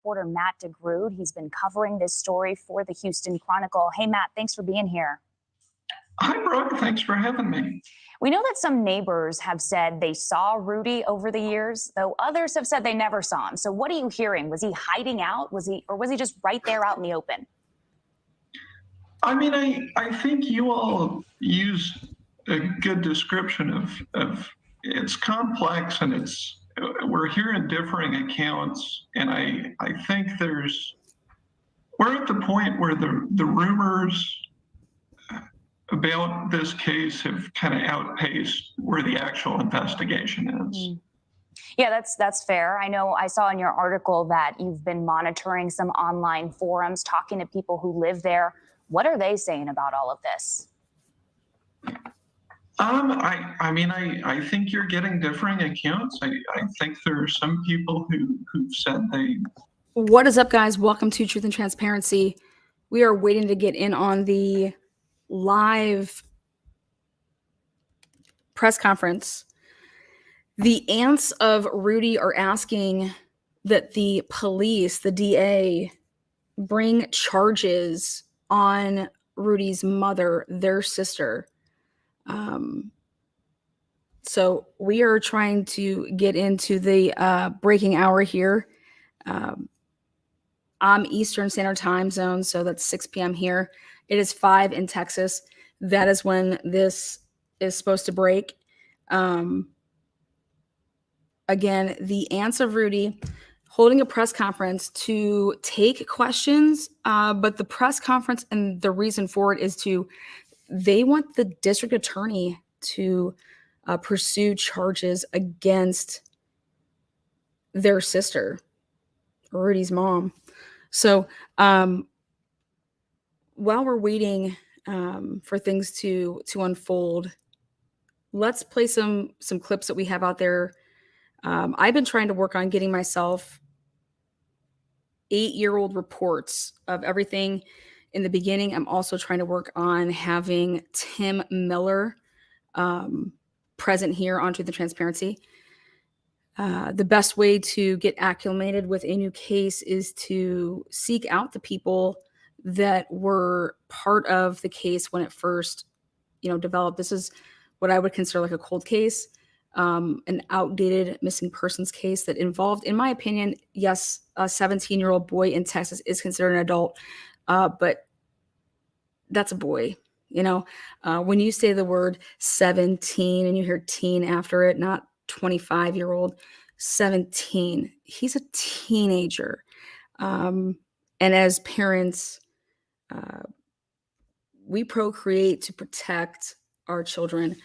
reporter Matt DeGrood. He's been covering this story for the Houston Chronicle. Hey, Matt, thanks for being here. Hi, Brooke. Thanks for having me. We know that some neighbors have said they saw Rudy over the years, though others have said they never saw him. So what are you hearing? Was he hiding out? Was he just right there out in the open? I mean, I think you all used a good description of it's complex and we're hearing differing accounts. And I think we're at the point where the rumors about this case have kind of outpaced where the actual investigation is. Yeah, that's fair. I know I saw in your article that you've been monitoring some online forums, talking to people who live there. What are they saying about all of this? I think you're getting differing accounts. I think there are some people who've said they. What is up, guys? Welcome to Truth and Transparency. We are waiting to get in on the live press conference. The aunts of Rudy are asking that the police, the DA, bring charges on Rudy's mother, their sister. So we are trying to get into the breaking hour here. I'm Eastern Standard Time Zone, so that's 6 p.m. here. It is 5 in Texas. That is when this is supposed to break. Again, the aunts of Rudy holding a press conference to take questions, but the press conference and the reason for it is they want the district attorney to pursue charges against their sister, Rudy's mom. So while we're waiting for things to unfold, let's play some clips that we have out there. I've been trying to work on getting myself 8-year-old reports of everything in the beginning. I'm also trying to work on having Tim Miller present here on Truth and Transparency. The best way to get acclimated with a new case is to seek out the people that were part of the case when it first, developed. This is what I would consider like a cold case, an outdated missing persons case that involved, in my opinion, yes, a 17-year-old boy in Texas is considered an adult, but that's a boy. When you say the word 17 and you hear teen after it, not 25-year-old, 17, he's a teenager. And as parents, we procreate to protect our children,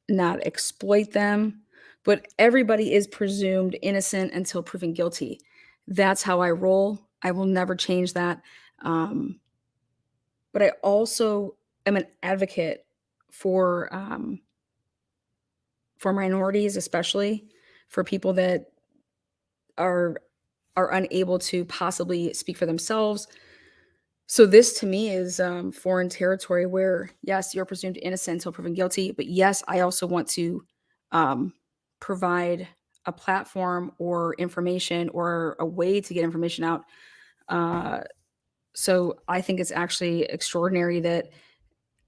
not exploit them, but everybody is presumed innocent until proven guilty. That's how I roll. I will never change that. But I also am an advocate for minorities, especially for people that are unable to possibly speak for themselves. So this to me is foreign territory where, yes, you're presumed innocent until proven guilty. But yes, I also want to provide a platform or information or a way to get information out. So I think it's actually extraordinary that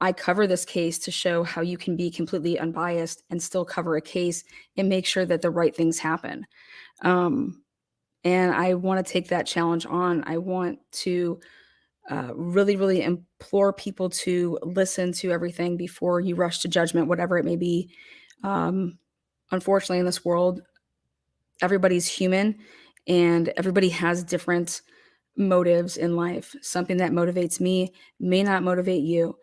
I cover this case to show how you can be completely unbiased and still cover a case and make sure that the right things happen. And I want to take that challenge on. I want to really, really implore people to listen to everything before you rush to judgment, whatever it may be. Unfortunately, in this world, everybody's human and everybody has different motives in life. Something that motivates me may not motivate you,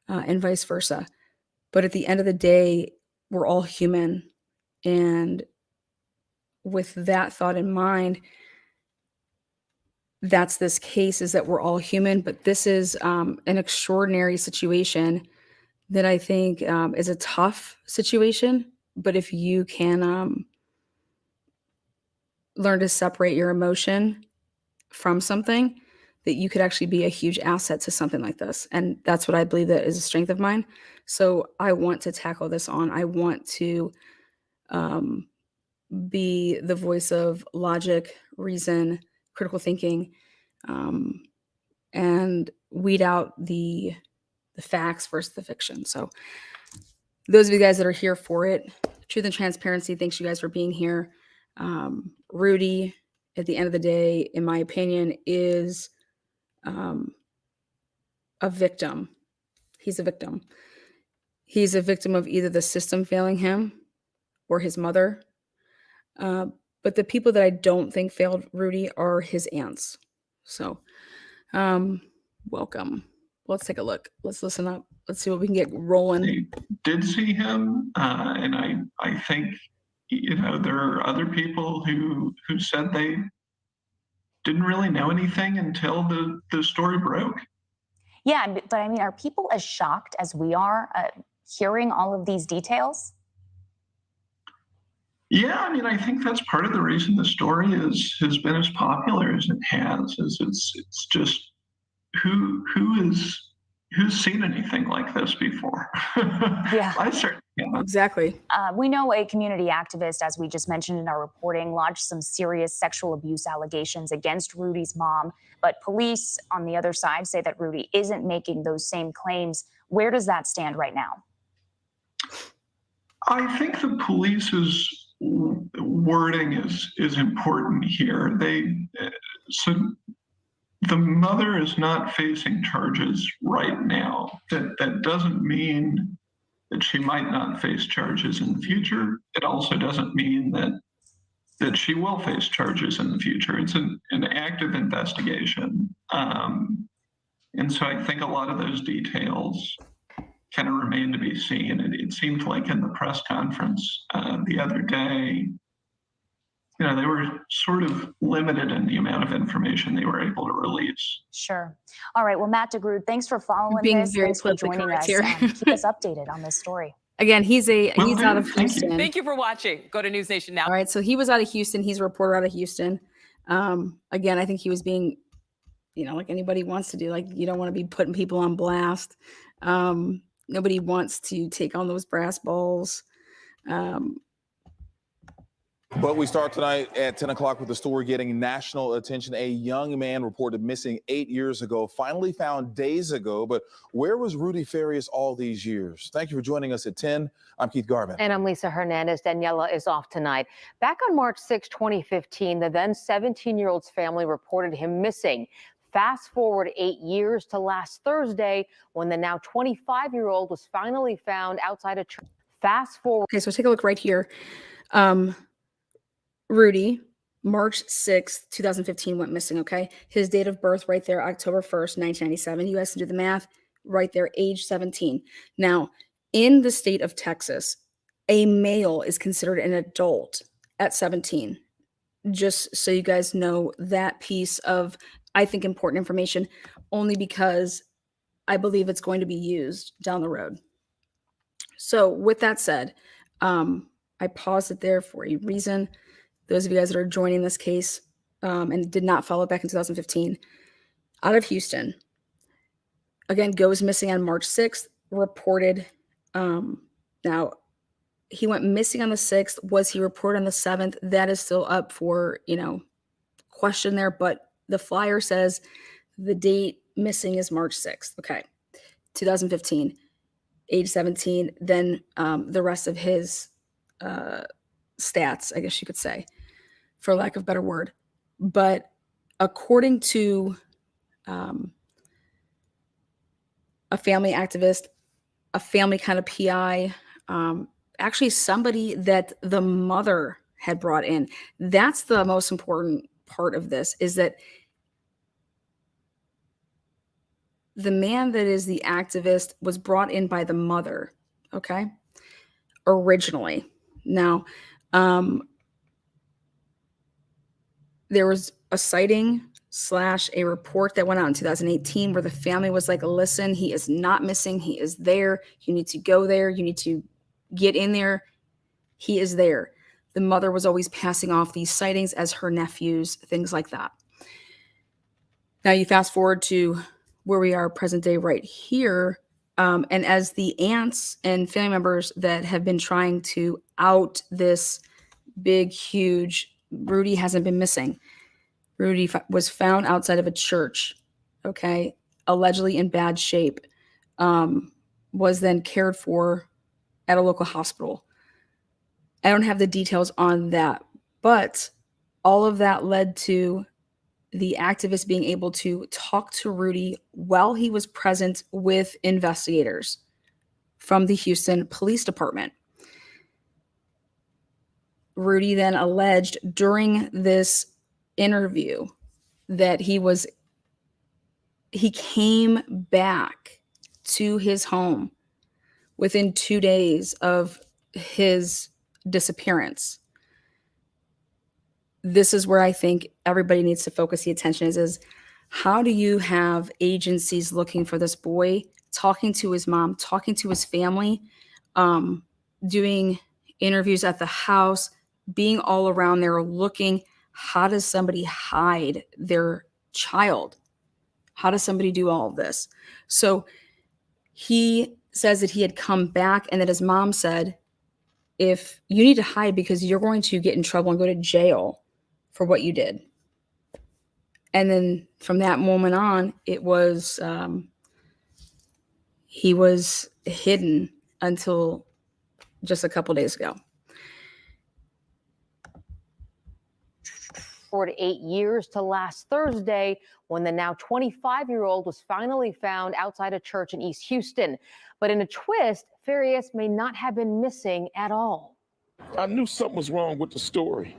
and vice versa. But at the end of the day, we're all human. And with that thought in mind, that's this case, is that we're all human. But this is an extraordinary situation that I think is a tough situation. But if you can learn to separate your emotion from something, that you could actually be a huge asset to something like this. And that's what I believe that is a strength of mine. So I want to tackle this on. I want to be the voice of logic, reason, critical thinking, and weed out the facts versus the fiction. So those of you guys that are here for it, truth and transparency, thanks you guys for being here. Rudy, at the end of the day, in my opinion, is a victim. He's a victim. He's a victim of either the system failing him or his mother. But the people that I don't think failed Rudy are his aunts. So, welcome. Let's take a look. Let's listen up. Let's see what we can get rolling. They did see him, and I think, there are other people who said they didn't really know anything until the story broke. Yeah, but I mean, are people as shocked as we are hearing all of these details? Yeah, I mean, I think that's part of the reason the story has been as popular as it has. Is it's just who's seen anything like this before? Yeah, I certainly haven't. Exactly. We know a community activist, as we just mentioned in our reporting, launched some serious sexual abuse allegations against Rudy's mom. But police on the other side say that Rudy isn't making those same claims. Where does that stand right now? I think the police's wording is important here. So the mother is not facing charges right now. That doesn't mean that she might not face charges in the future. It also doesn't mean that she will face charges in the future. It's an active investigation. And so I think a lot of those details kind of remain to be seen. It seemed like in the press conference the other day, they were sort of limited in the amount of information they were able to release. Sure. All right. Well, Matt DeGrood, thanks for following Being this. very Thanks for joining us. here. Keep us updated on this story. Again, he's out of Houston. Thank you for watching. Go to News Nation Now. All right, so he was out of Houston. He's a reporter out of Houston. Again, I think he was being, like anybody wants to do. Like, you don't want to be putting people on blast. Nobody wants to take on those brass balls. But we start tonight at 10 o'clock with the story getting national attention. A young man reported missing 8 years ago, finally found days ago. But where was Rudy Farias all these years? Thank you for joining us at 10. I'm Keith Garvin. And I'm Lisa Hernandez. Daniela is off tonight. Back on March 6, 2015, the then 17-year-old's family reported him missing. Fast forward 8 years to last Thursday, when the now 25-year-old was finally found outside a church. Fast forward. Okay, so take a look right here. Rudy, March 6th, 2015, went missing, okay? His date of birth right there, October 1st, 1997. You guys can do the math right there, age 17. Now, in the state of Texas, a male is considered an adult at 17. Just so you guys know that piece of, I think, important information, only because I believe it's going to be used down the road. So with that said, I paused it there for a reason. Those of you guys that are joining this case and did not follow it back in 2015, out of Houston, again, goes missing on March 6th, reported. Now, he went missing on the 6th. Was he reported on the 7th? That is still up for, question there. But the flyer says the date missing is March 6th. Okay, 2015, age 17. Then the rest of his stats, I guess you could say, for lack of a better word. But according to a family activist, a family kind of PI, actually somebody that the mother had brought in. That's the most important part of this, is that the man that is the activist was brought in by the mother, okay, originally. Now, there was a sighting / a report that went out in 2018 where the family was like, listen, he is not missing. He is there. You need to go there. You need to get in there. He is there. The mother was always passing off these sightings as her nephews, things like that. Now you fast forward to where we are present day right here. And as the aunts and family members that have been trying to out this big, huge, Rudy hasn't been missing. Rudy was found outside of a church, okay, allegedly in bad shape, was then cared for at a local hospital. I don't have the details on that, but all of that led to the activist being able to talk to Rudy while he was present with investigators from the Houston Police Department. Rudy then alleged during this interview that he came back to his home within 2 days of his disappearance. This is where I think everybody needs to focus the attention is how do you have agencies looking for this boy, talking to his mom, talking to his family, doing interviews at the house, being all around there looking, how does somebody hide their child? How does somebody do all of this? So he says that he had come back and that his mom said, if you need to hide because you're going to get in trouble and go to jail for what you did. And then from that moment on, it was, he was hidden until just a couple days ago. 4 to 8 years to last Thursday when the now 25-year-old was finally found outside a church in East Houston. But in a twist, Farias may not have been missing at all. I knew something was wrong with the story.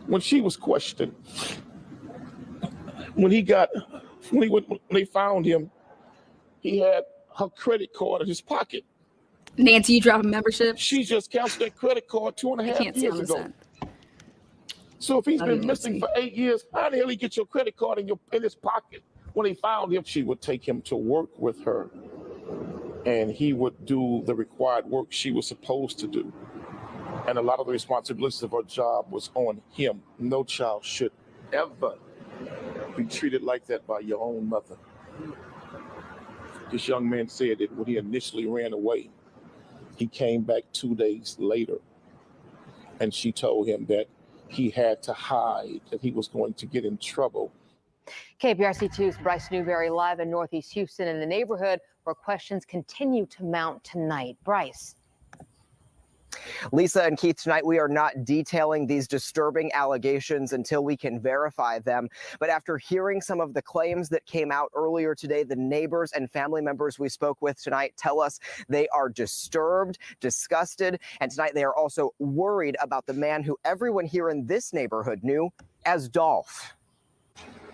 When she was questioned, when they found him, he had her credit card in his pocket. Nancy, you drop a membership? She just canceled that credit card 2.5 years ago. So if he's been missing for 8 years, how the hell he get your credit card in his pocket? When they found him, she would take him to work with her, and he would do the required work she was supposed to do. And a lot of the responsibilities of her job was on him. No child should ever be treated like that by your own mother. This young man said that when he initially ran away, he came back 2 days later, and she told him that he had to hide, that he was going to get in trouble. KPRC2's Bryce Newberry live in Northeast Houston in the neighborhood where questions continue to mount tonight. Bryce. Lisa and Keith, tonight we are not detailing these disturbing allegations until we can verify them. But after hearing some of the claims that came out earlier today, the neighbors and family members we spoke with tonight tell us they are disturbed, disgusted, and tonight they are also worried about the man who everyone here in this neighborhood knew as Dolph.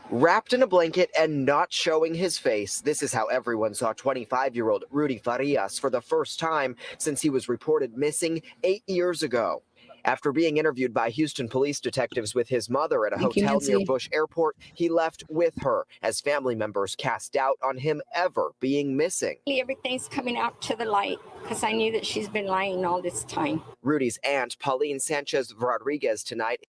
Wrapped in a blanket and not showing his face, this is how everyone saw 25-year-old Rudy Farias for the first time since he was reported missing 8 years ago. After being interviewed by Houston police detectives with his mother at a hotel near Bush Airport, he left with her as family members cast doubt on him ever being missing. Everything's coming out to the light because I knew that she's been lying all this time. Rudy's aunt, Pauline Sanchez Rodriguez, tonight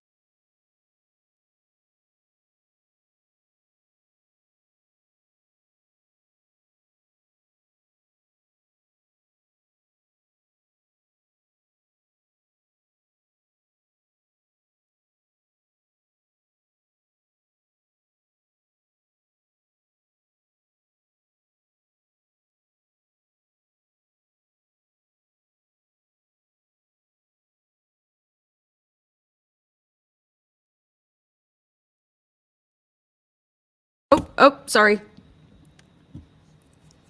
Oh, sorry.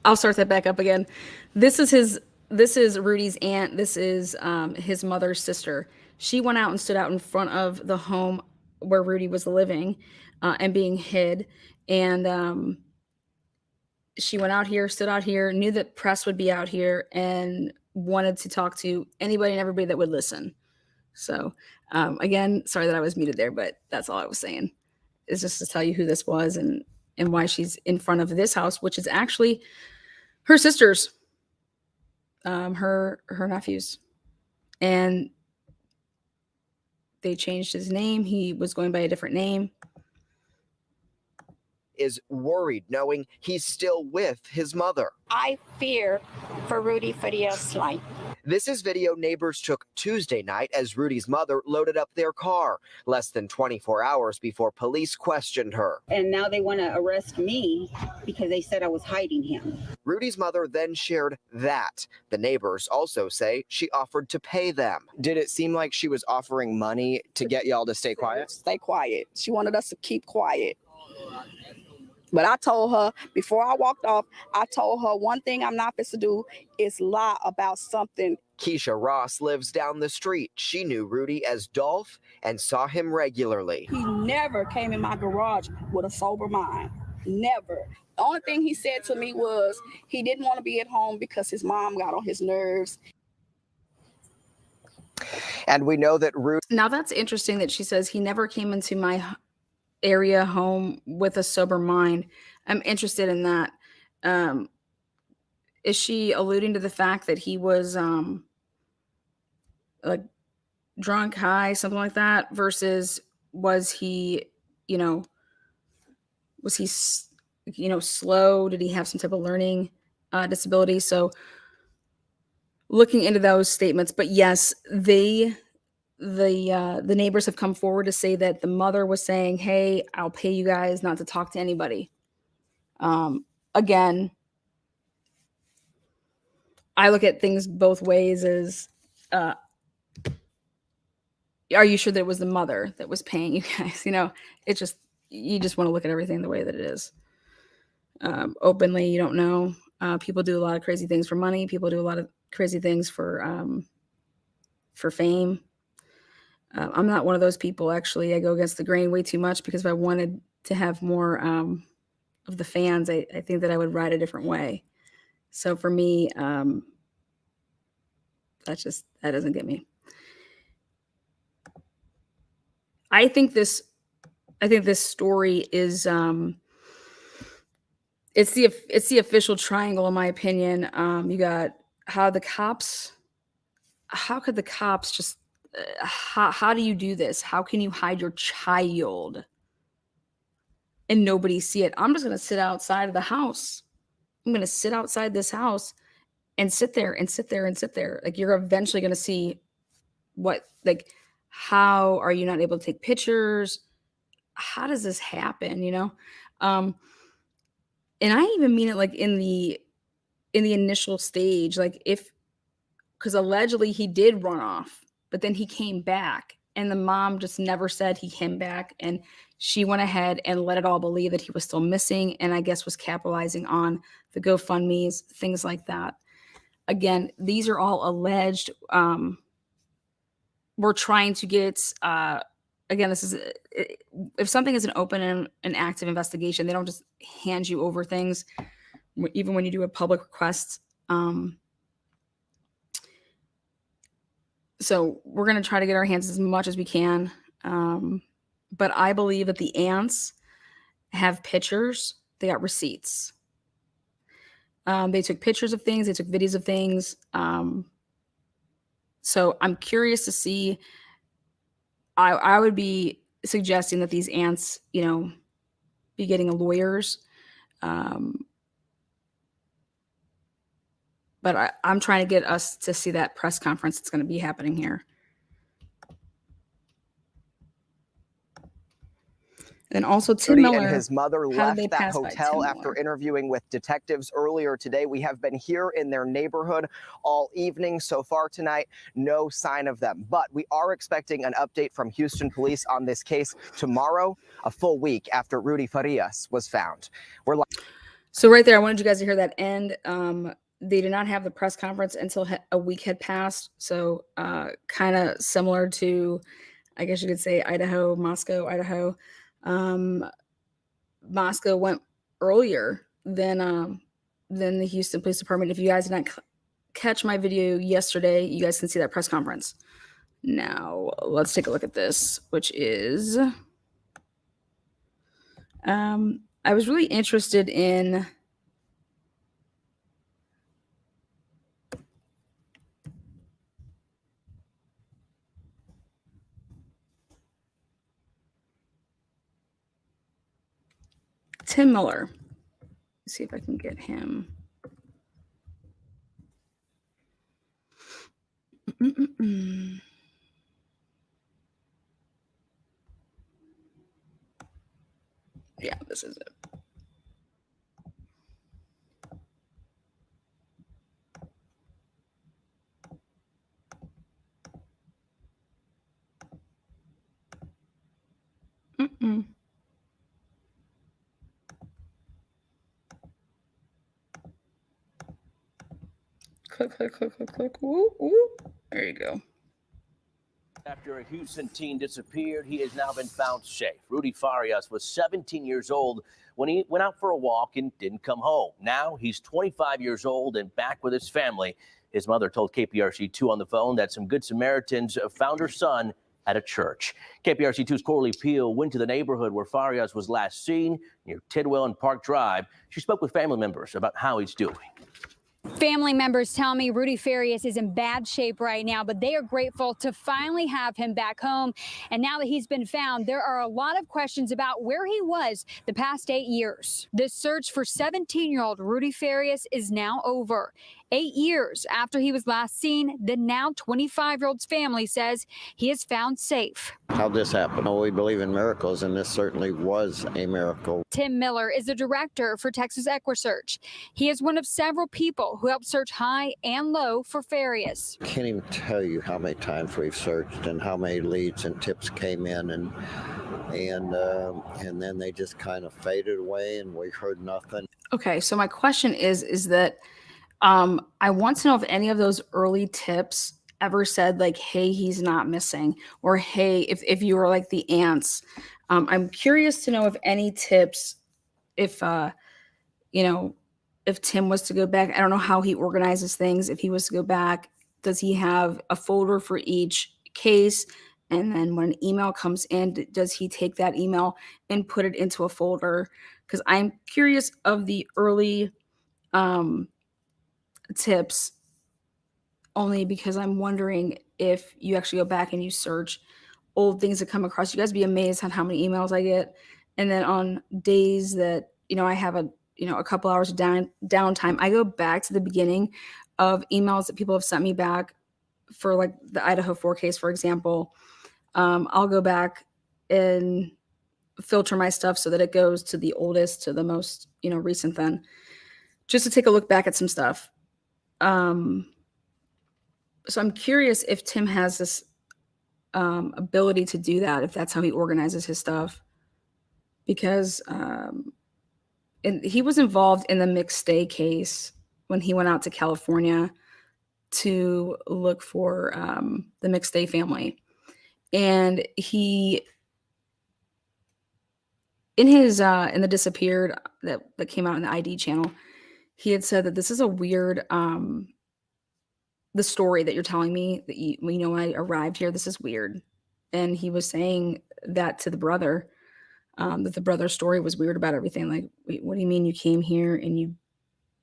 I'll start that back up again. This is Rudy's aunt. This is his mother's sister. She went out and stood out in front of the home where Rudy was living and being hid. And she went out here, stood out here, knew that press would be out here, and wanted to talk to anybody and everybody that would listen. So again, sorry that I was muted there, but that's all I was saying. Is just to tell you who this was and why she's in front of this house, which is actually her sister's, her nephews. And they changed his name. He was going by a different name. is worried knowing he's still with his mother. I fear for Rudy Farias' life. This is video neighbors took Tuesday night as Rudy's mother loaded up their car, less than 24 hours before police questioned her. And now they want to arrest me because they said I was hiding him. Rudy's mother then shared that. The neighbors also say she offered to pay them. Did it seem like she was offering money to get y'all to stay quiet? Stay quiet. She wanted us to keep quiet. But I told her before I walked off, I told her one thing I'm not supposed to do is lie about something. Keisha Ross lives down the street. She knew Rudy as Dolph and saw him regularly. He never came in my garage with a sober mind. Never. The only thing he said to me was he didn't want to be at home because his mom got on his nerves. And we know that Rudy... Now that's interesting that she says he never came into my area home with a sober mind. I'm interested in that. Is she alluding to the fact that he was like drunk, high, something like that, versus was he, was he, slow? Did he have some type of learning disability? So looking into those statements, but yes, the neighbors have come forward to say that the mother was saying, "Hey, I'll pay you guys not to talk to anybody." Again, I look at things both ways as, are you sure that it was the mother that was paying you guys? It's just, you just want to look at everything the way that it is. Openly, you don't know. People do a lot of crazy things for money. People do a lot of crazy things for fame. I'm not one of those people, actually. I go against the grain way too much because if I wanted to have more of the fans, I think that I would ride a different way. So for me, that doesn't get me. I think this story is it's the official triangle, in my opinion. You got how could the cops just how do you do this? How can you hide your child and nobody see it? I'm just going to sit outside of the house. I'm going to sit outside this house and sit there and sit there and sit there. Like, you're eventually going to see how are you not able to take pictures? How does this happen? And I even mean it like in the initial stage, like because allegedly he did run off, but then he came back and the mom just never said he came back, and she went ahead and let it all believe that he was still missing, and I guess was capitalizing on the GoFundMes, things like that. Again, these are all alleged. We're trying to get, again, this is, if something is an open and an active investigation, they don't just hand you over things, even when you do a public request. So we're going to try to get our hands as much as we can. But I believe that the aunts have pictures. They got receipts. They took pictures of things. They took videos of things. So I'm curious to see. I would be suggesting that these aunts, be getting lawyers. But I'm trying to get us to see that press conference that's going to be happening here. And also Tim Miller and his mother left that hotel after interviewing with detectives earlier today. We have been here in their neighborhood all evening. So far tonight, no sign of them. But we are expecting an update from Houston police on this case tomorrow, a full week after Rudy Farias was found. So right there, I wanted you guys to hear that end. They did not have the press conference until a week had passed. So kind of similar to, I guess you could say, Moscow, Idaho. Moscow went earlier than the Houston Police Department. If you guys did not catch my video yesterday, you guys can see that press conference. Now let's take a look at this, which is I was really interested in Tim Miller. Let's see if I can get him. Yeah, this is it. Click, click, click, click, click. Woo, woo. There you go. After a Houston teen disappeared, he has now been found safe. Rudy Farias was 17 years old when he went out for a walk and didn't come home. Now he's 25 years old and back with his family. His mother told KPRC2 on the phone that some Good Samaritans found her son at a church. KPRC2's Coralie Peel went to the neighborhood where Farias was last seen near Tidwell and Park Drive. She spoke with family members about how he's doing. Family members tell me Rudy Farias is in bad shape right now, but they are grateful to finally have him back home. And now that he's been found, there are a lot of questions about where he was the past 8 years. The search for 17-year-old Rudy Farias is now over. 8 years after he was last seen, the now 25-year-old's family says he is found safe. How this happened? Oh, we believe in miracles, and this certainly was a miracle. Tim Miller is the director for Texas EquiSearch. He is one of several people who helped search high and low for Farias. Can't even tell you how many times we've searched and how many leads and tips came in, and then they just kind of faded away, and we heard nothing. Okay, so my question is that I want to know if any of those early tips ever said like, hey, he's not missing, or hey, if you were like the aunts. I'm curious to know if any tips, if Tim was to go back. I don't know how he organizes things. If he was to go back, does he have a folder for each case? And then when an email comes in, does he take that email and put it into a folder? Because I'm curious of the early tips, only because I'm wondering if you actually go back and you search old things that come across. You guys be amazed on how many emails I get. And then on days that, I have a couple hours of downtime, I go back to the beginning of emails that people have sent me back for like the Idaho 4 case, for example. I'll go back and filter my stuff so that it goes to the oldest to the most, recent, then just to take a look back at some stuff. So I'm curious if Tim has this ability to do that, if that's how he organizes his stuff, because and he was involved in the McStay case when he went out to California to look for the McStay family. And he, in the Disappeared that came out in the ID channel, he had said that this is a weird, the story that you're telling me that when I arrived here, this is weird. And he was saying that to the brother, that the brother's story was weird about everything. Like, wait, what do you mean you came here and you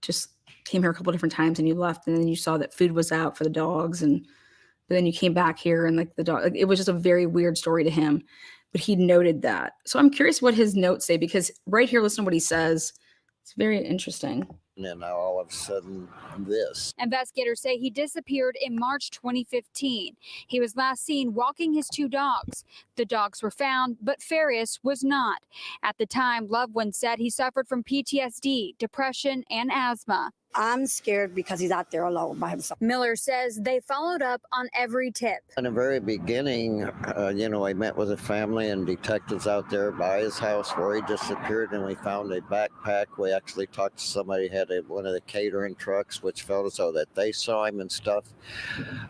just came here a couple different times and you left, and then you saw that food was out for the dogs, but then you came back here and like the dog, like, it was just a very weird story to him. But he noted that. So I'm curious what his notes say, because right here, listen to what he says. It's very interesting. And then now all of a sudden this. Investigators say he disappeared in March 2015. He was last seen walking his 2 dogs. The dogs were found, but Farias was not. At the time, loved ones said he suffered from PTSD, depression, and asthma. I'm scared because he's out there alone by himself. Miller says they followed up on every tip. In the very beginning, we met with a family and detectives out there by his house where he disappeared, and we found a backpack. We actually talked to somebody who had one of the catering trucks, which felt as though that they saw him and stuff.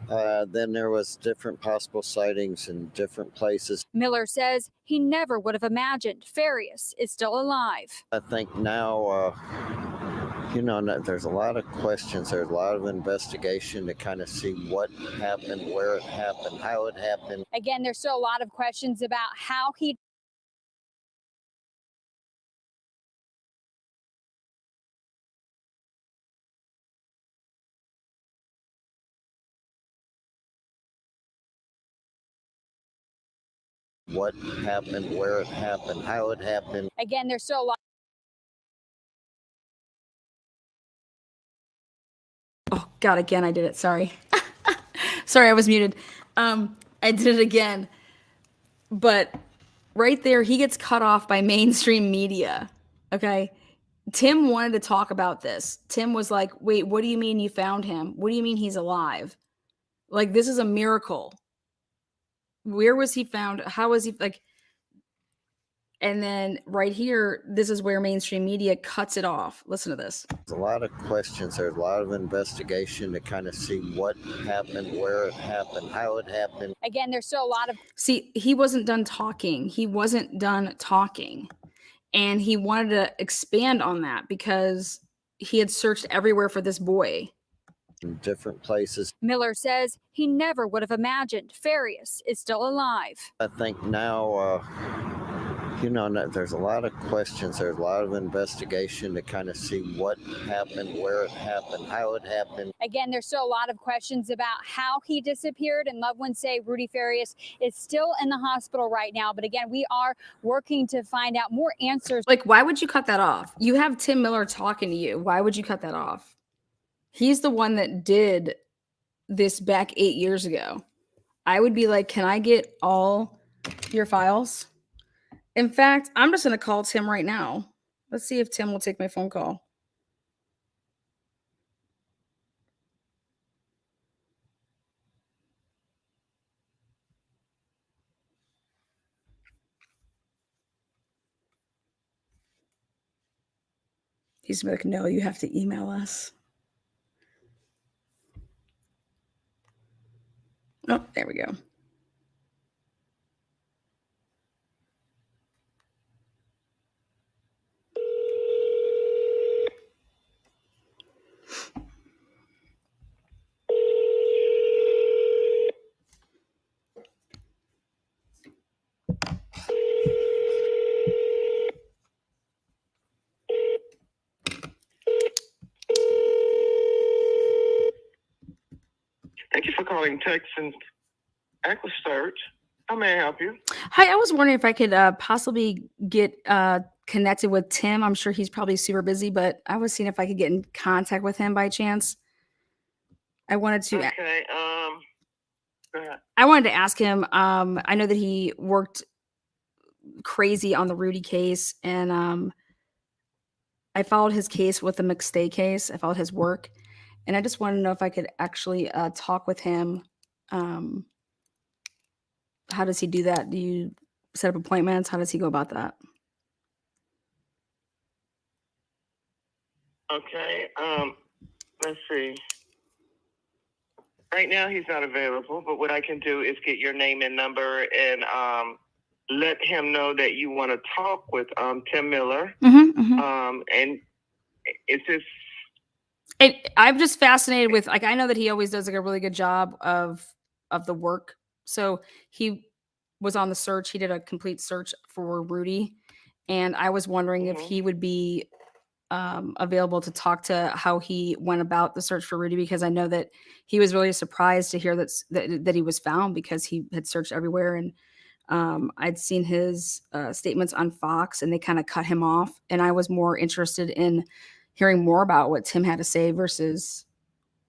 Then there was different possible sightings in different places. Miller says he never would have imagined Farias is still alive. I think now, there's a lot of questions. There's a lot of investigation to kind of see what happened, where it happened, how it happened. Again, there's still a lot of questions about how he what happened, where it happened, how it happened. Again, there's still a lot God, again, I did it. Sorry. Sorry, I was muted. I did it again. But right there, he gets cut off by mainstream media. Okay. Tim wanted to talk about this. Tim was like, wait, what do you mean you found him? What do you mean he's alive? Like, this is a miracle. Where was he found? How was he like? And then right here, this is where mainstream media cuts it off. Listen to this. There's a lot of questions. There's a lot of investigation to kind of see what happened, where it happened, how it happened. Again, there's still a lot of. See, he wasn't done talking. He wasn't done talking. And he wanted to expand on that because he had searched everywhere for this boy. In different places. Miller says he never would have imagined Farias is still alive. I think now, there's a lot of questions. There's a lot of investigation to kind of see what happened, where it happened, how it happened. Again, there's still a lot of questions about how he disappeared, and loved ones say Rudy Farias is still in the hospital right now. But again, we are working to find out more answers. Like, why would you cut that off? You have Tim Miller talking to you. Why would you cut that off? He's the one that did this back 8 years ago. I would be like, can I get all your files? In fact, I'm just going to call Tim right now. Let's see if Tim will take my phone call. He's like, no, you have to email us. Oh, there we go. Thank you for calling Texans Equisearch. How may I help you? Hi, I was wondering if I could possibly get connected with Tim. I'm sure he's probably super busy, but I was seeing if I could get in contact with him by chance. I wanted to. Okay. Go ahead. I wanted to ask him. I know that he worked crazy on the Rudy case, and I followed his case with the McStay case. I followed his work, and I just wanted to know if I could actually talk with him. How does he do that? Do you set up appointments? How does he go about that? Okay. Let's see. Right now he's not available, but what I can do is get your name and number and let him know that you want to talk with Tim Miller. And is this? I'm just fascinated with, like, I know that he always does like a really good job of the work. So he was on the search. He did a complete search for Rudy, and I was wondering if he would be available to talk to how he went about the search for Rudy, because I know that he was really surprised to hear that he was found because he had searched everywhere. And I'd seen his statements on Fox, and they kind of cut him off. And I was more interested in hearing more about what Tim had to say versus,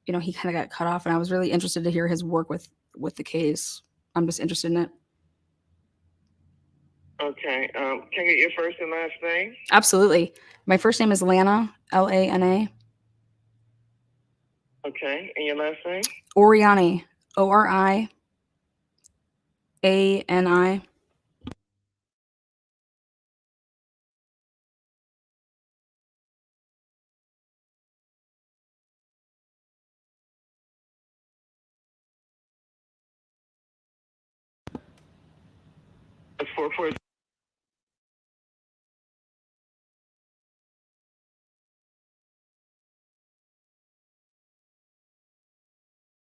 he kind of got cut off. And I was really interested to hear his work with the case. I'm just interested in it. Okay. Can I get your first and last name? Absolutely. My first name is Lana, Lana. Okay. And your last name? Oriani, Oriani. 44.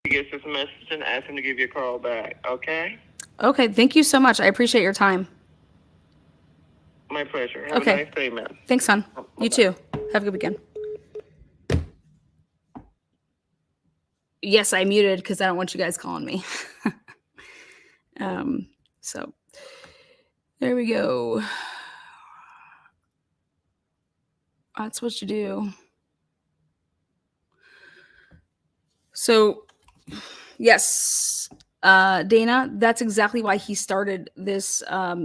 He gets this message and ask him to give you a call back. Okay. Okay. Thank you so much. I appreciate your time. My pleasure. Have a nice day, man. Thanks, son. You too. Have a good weekend. Yes, I muted because I don't want you guys calling me. So there we go. That's what you do. So, yes, Dana, that's exactly why he started this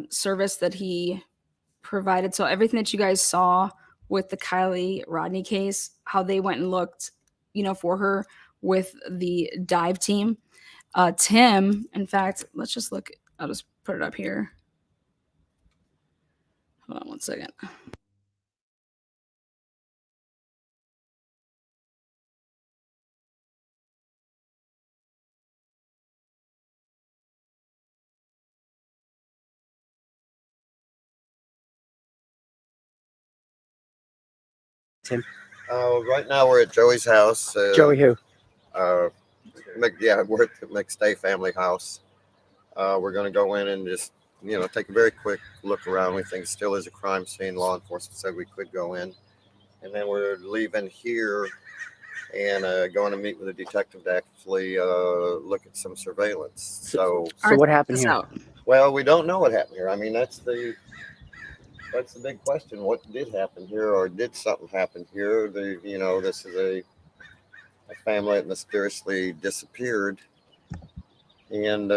service that he provided. So everything that you guys saw with the Kylie Rodney case, how they went and looked, for her with the dive team. Tim, in fact, let's just look. I'll just put it up here. Hold on one second. Tim? Right now we're at Joey's house. Joey who? We're at the McStay family house. We're going to go in and just, take a very quick look around. We think it still is a crime scene. Law enforcement said we could go in. And then we're leaving here and going to meet with a detective to actually look at some surveillance. So what happened here? Well, we don't know what happened here. I mean, that's the big question. What did happen here, or did something happen here? This is a family that mysteriously disappeared. And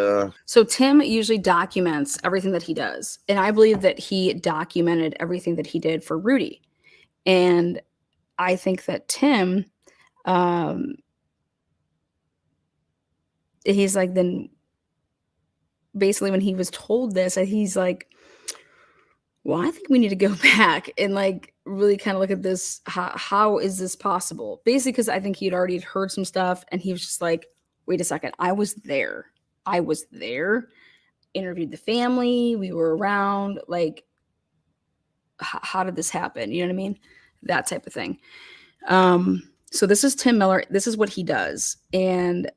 so Tim usually documents everything that he does. And I believe that he documented everything that he did for Rudy. And I think that Tim, he's like, then basically when he was told this, he's like, well, I think we need to go back and like really kind of look at this. How is this possible? Basically, because I think he had already heard some stuff and he was just like, wait a second, I was there, interviewed the family, we were around, like, how did this happen? You know what I mean? That type of thing. So this is Tim Miller. This is what he does. And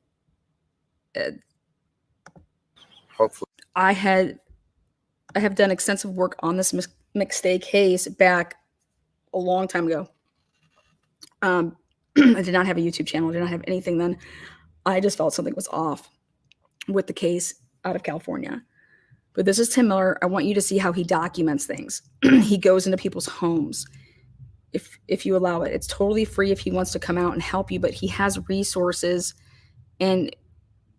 hopefully I have done extensive work on this McStay case back a long time ago. I did not have a YouTube channel. I did not have anything then. I just felt something was off with the case out of California. But this is Tim Miller. I want you to see how he documents things. He goes into people's homes. If you allow it, it's totally free if he wants to come out and help you, but he has resources and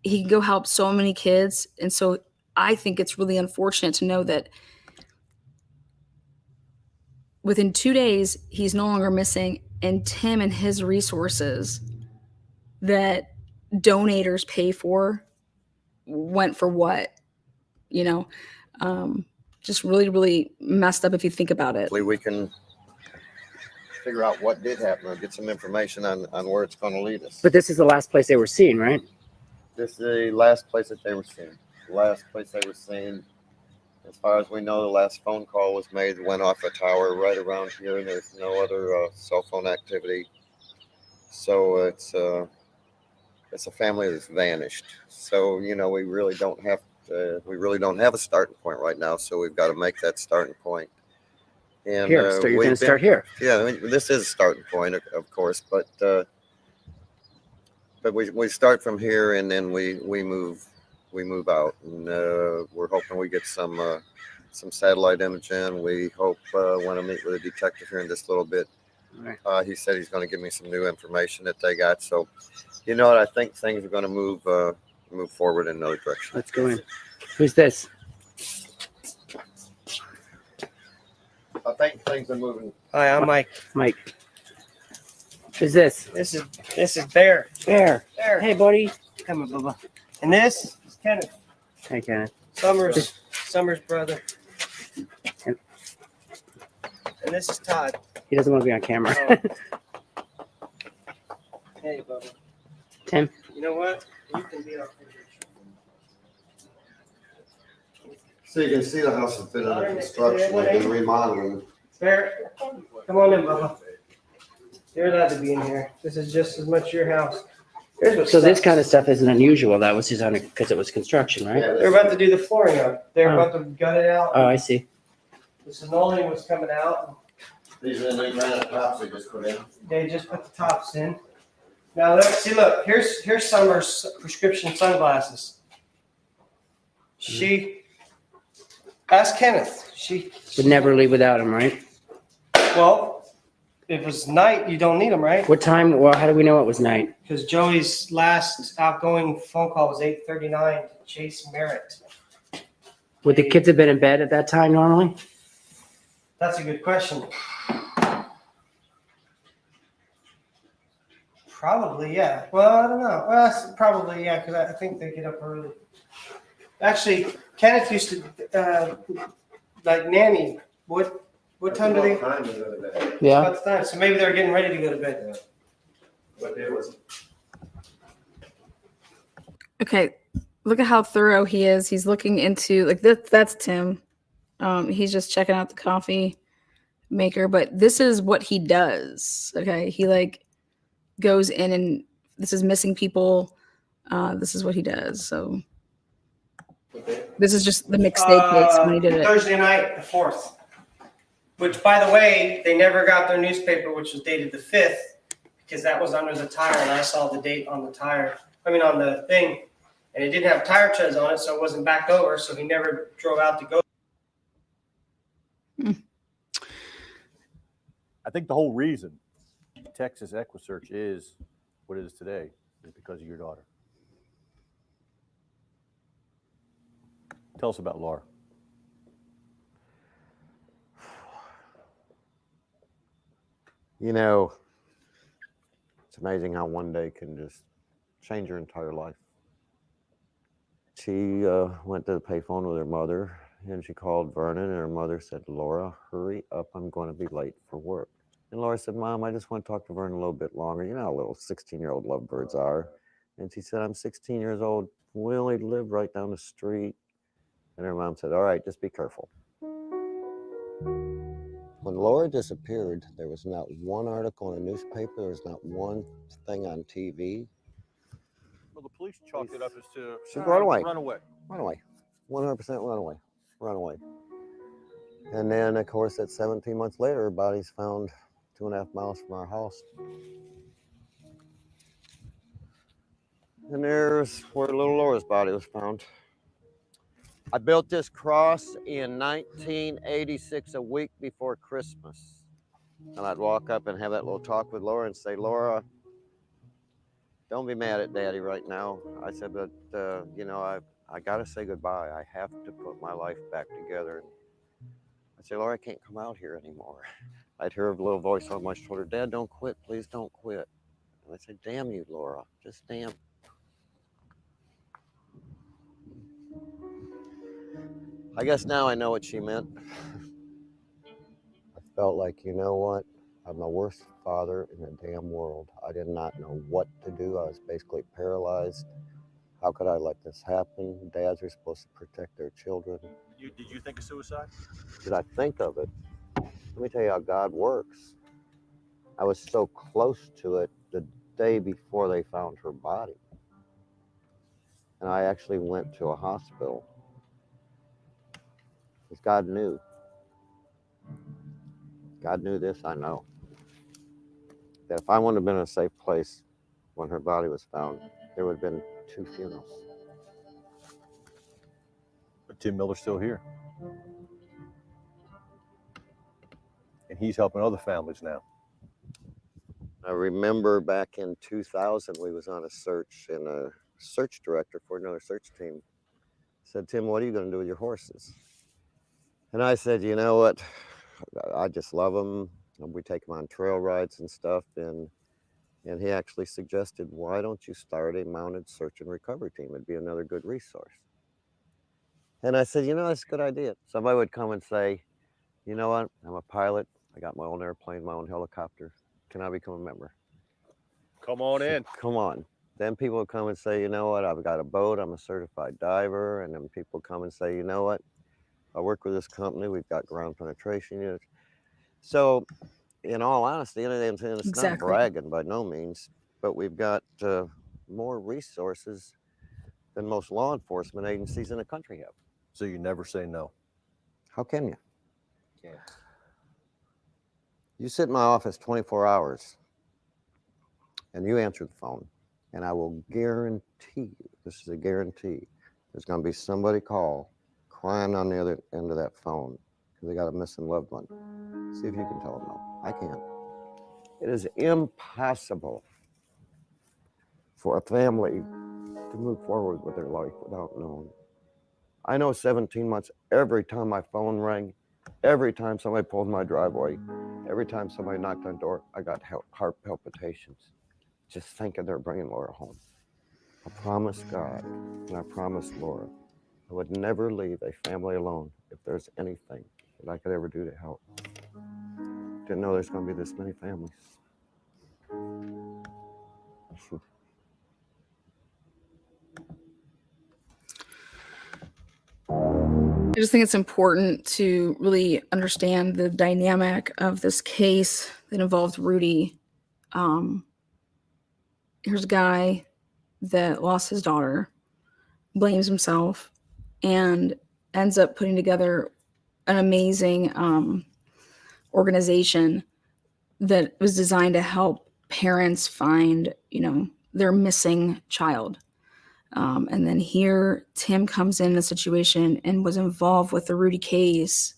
he can go help so many kids. And so I think it's really unfortunate to know that within 2 days, he's no longer missing. And Tim and his resources that donators pay for went for what? Just really, really messed up if you think about it. we can figure out what did happen or get some information on where it's going to lead us. But this is the last place they were seen, right? This is the last place that they were seen. Last place they were seen, as far as we know, the last phone call was made, went off a tower right around here, and there's no other cell phone activity. So it's a family that's vanished. So we really don't have a starting point right now. So we've got to make that starting point. And here, so you're going to start here. Yeah, this is a starting point, of course, but we start from here and then we move out, and we're hoping we get some satellite imaging. We hope when I meet with a detective here in just a little bit, he said he's going to give me some new information that they got. So, I think things are going to move forward in another direction. Let's go in. Who's this? I think things are moving. Hi, I'm Mike. Mike. Who's this? This is Bear. Bear. Bear. Hey, buddy. Come on, Bubba. And this is Kenneth. Hey, Kenneth. Summer's brother. And this is Todd. He doesn't want to be on camera. Hey, Bubba. Tim. You know what? You can be our picture. So you can see the house has been under construction and remodeling. Bear, come on in, Bubba. You're allowed to be in here. This is just as much your house. Here's what So this kind of stuff isn't unusual. That was because it was construction, right? They're about to do the flooring up. They're about to gut it out. Oh, I see. The linoleum was coming out. These are the new granite tops they just put in. They just put the tops in. Now look, here's Summer's prescription sunglasses. Ask Kenneth. She Would never leave without him, right? Well, If it was night, you don't need them, right? What time? Well, how do we know it was night? Because Joey's last outgoing phone call was 8:39 to Chase Merritt. Would the kids have been in bed at that time normally? That's a good question. Probably, yeah. Well, I don't know. Well, probably, yeah, because I think they get up early. Actually, Kenneth used to, like nanny. What time do they? Time to go to bed. Yeah. About the time. So maybe they're getting ready to go to bed. But it was. Okay, look at how thorough he is. He's looking into like this. That's Tim. He's just checking out the coffee maker, but this is what he does. Okay, he like goes in and this is missing people. This is what he does. So this is just the mixtape case when he did it. Thursday night, the 4th. Which, by the way, they never got their newspaper, which was dated the 5th, because that was under the tire, and I saw the date on the tire. I mean, on the thing, and it didn't have tire treads on it, so it wasn't backed over, so he never drove out to go. I think the whole reason Texas EquiSearch is what it is today is because of your daughter. Tell us about Laura. You know, it's amazing how one day can just change your entire life. She went to the payphone with her mother, and she called Vernon, and her mother said, "Laura, hurry up, I'm going to be late for work." And Laura said, "Mom, I just want to talk to Vernon a little bit longer. You know how little 16-year-old lovebirds are." And she said, "I'm 16 years old. We only live right down the street." And her mom said, "All right, just be careful." When Laura disappeared, there was not one article in a newspaper. There was not one thing on TV. Well, the police chalked it up as to She run away. Run away. Run away. 100% run away. Run away. And then, of course, at 17 months later, her body's found 2.5 miles from our house. And there's where little Laura's body was found. I built this cross in 1986, a week before Christmas. And I'd walk up and have that little talk with Laura and say, "Laura, don't be mad at Daddy right now." I said, "But, you know, I got to say goodbye. I have to put my life back together." I said, "Laura, I can't come out here anymore." I'd hear a little voice on my shoulder, "Dad, don't quit. Please don't quit." And I said, "Damn you, Laura. Just damn." I guess now I know what she meant. I felt like, you know what? I'm the worst father in the damn world. I did not know what to do. I was basically paralyzed. How could I let this happen? Dads are supposed to protect their children. Did you think of suicide? Did I think of it? Let me tell you how God works. I was so close to it the day before they found her body. And I actually went to a hospital. Because God knew. God knew this, I know. That if I wouldn't have been in a safe place when her body was found, there would have been 2 funerals. But Tim Miller's still here. And he's helping other families now. I remember back in 2000, we was on a search, and a search director for another search team said, "Tim, what are you going to do with your horses?" And I said, "You know what? I just love them. We take them on trail rides and stuff." And he actually suggested, "Why don't you start a mounted search and recovery team? It'd be another good resource." And I said, "You know, that's a good idea." Somebody would come and say, "You know what? I'm a pilot. I got my own airplane, my own helicopter. Can I become a member?" Come on in. Come on. Then people would come and say, "You know what? I've got a boat. I'm a certified diver." And then people come and say, "You know what? I work with this company. We've got ground penetration units." So, in all honesty, it's not bragging by no means, but we've got more resources than most law enforcement agencies in the country have. So you never say no. How can you? Yeah. You sit in my office 24 hours and you answer the phone, and I will guarantee you, this is a guarantee, there's going to be somebody crying on the other end of that phone because they got a missing loved one. See if you can tell them no. I can't. It is impossible for a family to move forward with their life without knowing. I know 17 months, every time my phone rang, every time somebody pulled my driveway, every time somebody knocked on the door, I got heart palpitations. Just thinking they're bringing Laura home. I promised God and I promised Laura I would never leave a family alone if there's anything that I could ever do to help. Didn't know there's going to be this many families. I just think it's important to really understand the dynamic of this case that involved Rudy. Here's a guy that lost his daughter, blames himself, and ends up putting together an amazing organization that was designed to help parents find, their missing child. And then here, Tim comes in the situation and was involved with the Rudy case,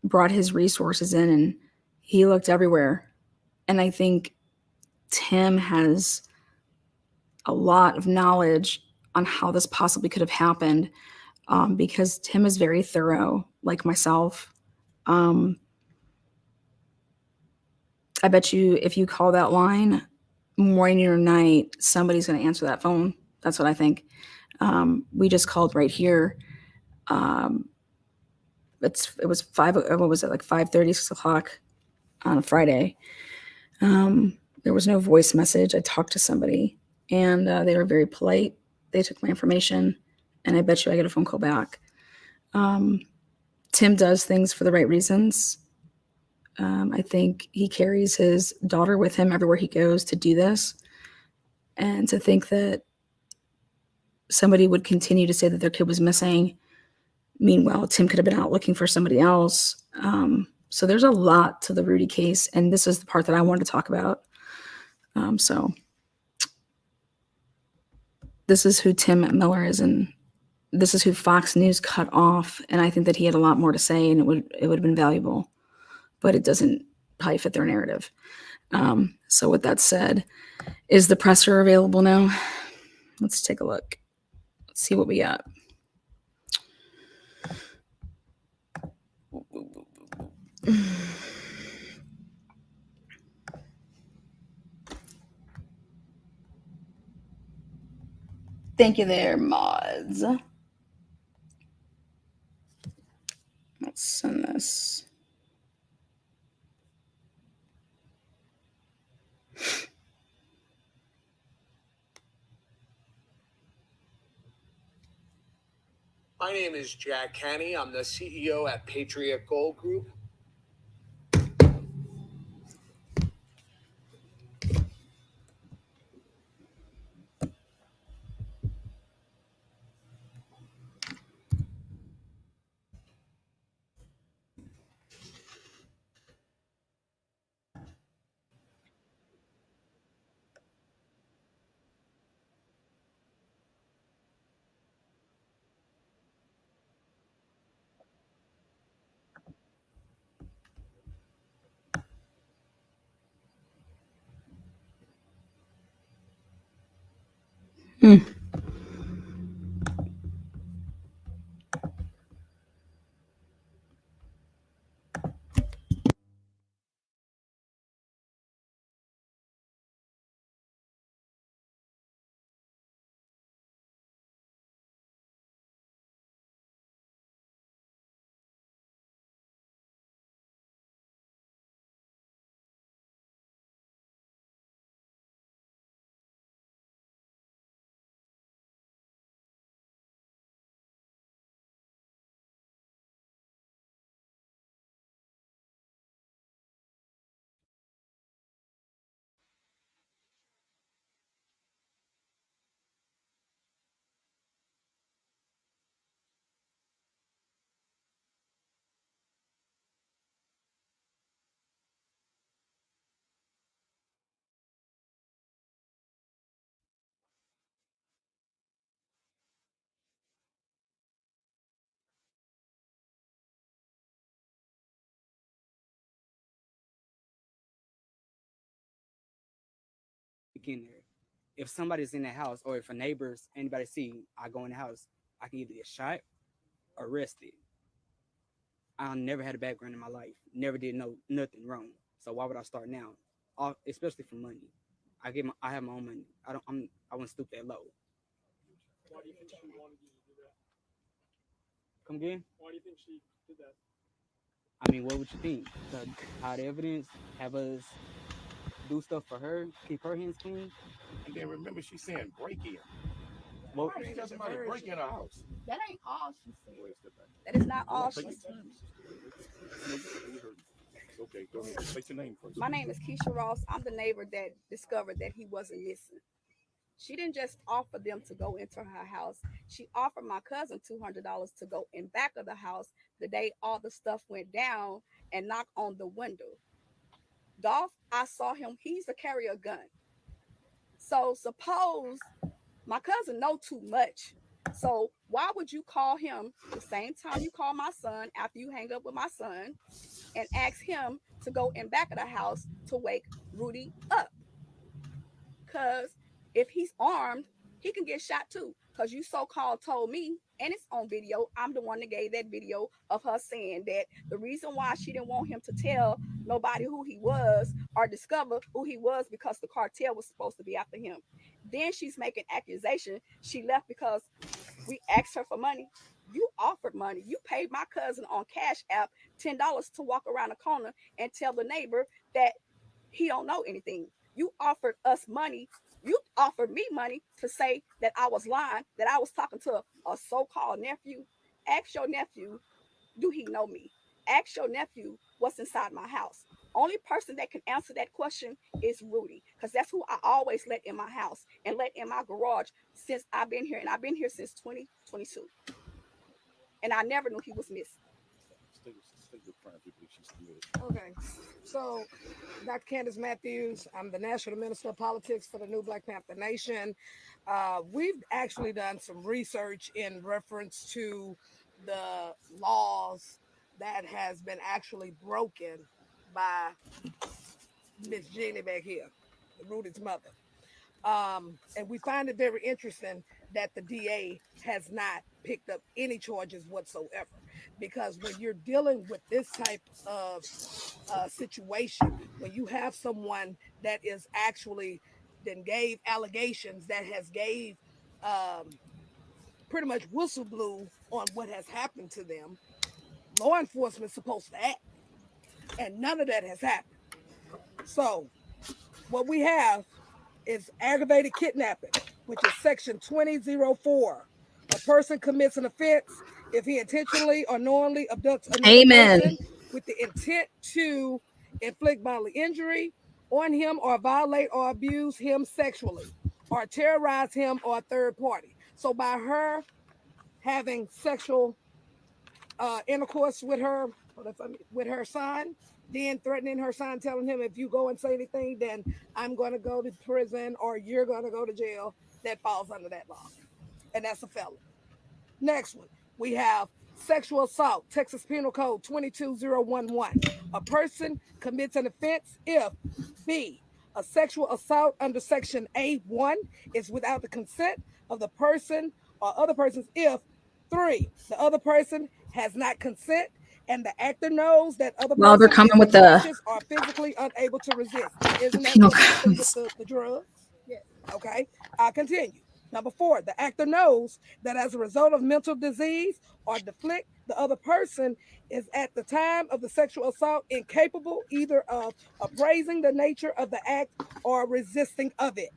brought his resources in, and he looked everywhere. And I think Tim has a lot of knowledge on how this possibly could have happened, because Tim is very thorough, like myself. I bet you if you call that line morning or night, somebody's going to answer that phone. That's what I think. We just called right here. It was 5:30, 6 o'clock on a Friday. There was no voice message. I talked to somebody, and they were very polite. They took my information, and I bet you I get a phone call back. Tim does things for the right reasons. I think he carries his daughter with him everywhere he goes to do this. And to think that somebody would continue to say that their kid was missing, meanwhile, Tim could have been out looking for somebody else. So there's a lot to the Rudy case, and this is the part that I wanted to talk about. So this is who Tim Miller is, and this is who Fox News cut off. And I think that he had a lot more to say, and it would have been valuable, but it doesn't probably fit their narrative. So with that said, is the presser available now? Let's take a look. Let's see what we got. Thank you there, mods. Let's send this. My name is Jack Canny. I'm the CEO at Patriot Gold Group. in there. If somebody's in the house or if a neighbor's anybody see I go in the house, I can either get shot or arrested. I never had a background in my life. Never did nothing wrong. So why would I start now? Especially for money. I have my own money. I wouldn't stoop that low. Why do you think she wanted you to do that? Come again? Why do you think she did that? I mean, what would you think? To hide evidence, have us do stuff for her, keep her hands clean. And then remember, she's saying break in. Well, she doesn't somebody break in her house. That ain't all she said. That is not all she said. Okay, go ahead. Say your name first. My name is Keisha Ross. I'm the neighbor that discovered that he wasn't missing. She didn't just offer them to go into her house. She offered my cousin $200 to go in back of the house the day all the stuff went down and knock on the window. Dolph, I saw him. He used to carry a gun. So suppose my cousin know too much. So why would you call him the same time you call my son after you hang up with my son and ask him to go in back of the house to wake Rudy up? Because if he's armed, he can get shot too. Because you so-called told me, and it's on video, I'm the one that gave that video of her saying that the reason why she didn't want him to tell nobody who he was or discover who he was because the cartel was supposed to be after him. Then she's making accusation she left because we asked her for money. You offered money. You paid my cousin on Cash App $10 to walk around the corner and tell the neighbor that he don't know anything. You offered us money. You offered me money to say that I was lying, that I was talking to a so-called nephew. Ask your nephew, do he know me? Ask your nephew what's inside my house. Only person that can answer that question is Rudy, because that's who I always let in my house and let in my garage since I've been here. And I've been here since 2022. And I never knew he was missing. Okay, so Dr. Candace Matthews, I'm the National Minister of Politics for the New Black Panther Nation. We've actually done some research in reference to the laws that has been actually broken by Miss Jeannie back here, Rudy's mother. And we find it very interesting that the DA has not picked up any charges whatsoever. Because when you're dealing with this type of situation, when you have someone that is actually then gave allegations that has gave pretty much whistle blew on what has happened to them, law enforcement is supposed to act. And none of that has happened. So what we have is aggravated kidnapping, which is section 2004. A person commits an offense if he intentionally or knowingly abducts another person with the intent to inflict bodily injury on him or violate or abuse him sexually or terrorize him or a third party. So by her having sexual intercourse with her son, then threatening her son, telling him, if you go and say anything, then I'm going to go to prison or you're going to go to jail, that falls under that law. And that's a felony. Next one, we have sexual assault, Texas Penal Code 22011. A person commits an offense if B, a sexual assault under section A1 is without the consent of the person or other persons if 3, the other person has not consent and the actor knows that other Well, they're person coming with the are physically unable to resist. Isn't that what happened with the drugs? Yes. Okay, I'll continue. Number 4, the actor knows that as a result of mental disease or deflict, the other person is at the time of the sexual assault incapable either of appraising the nature of the act or resisting of it.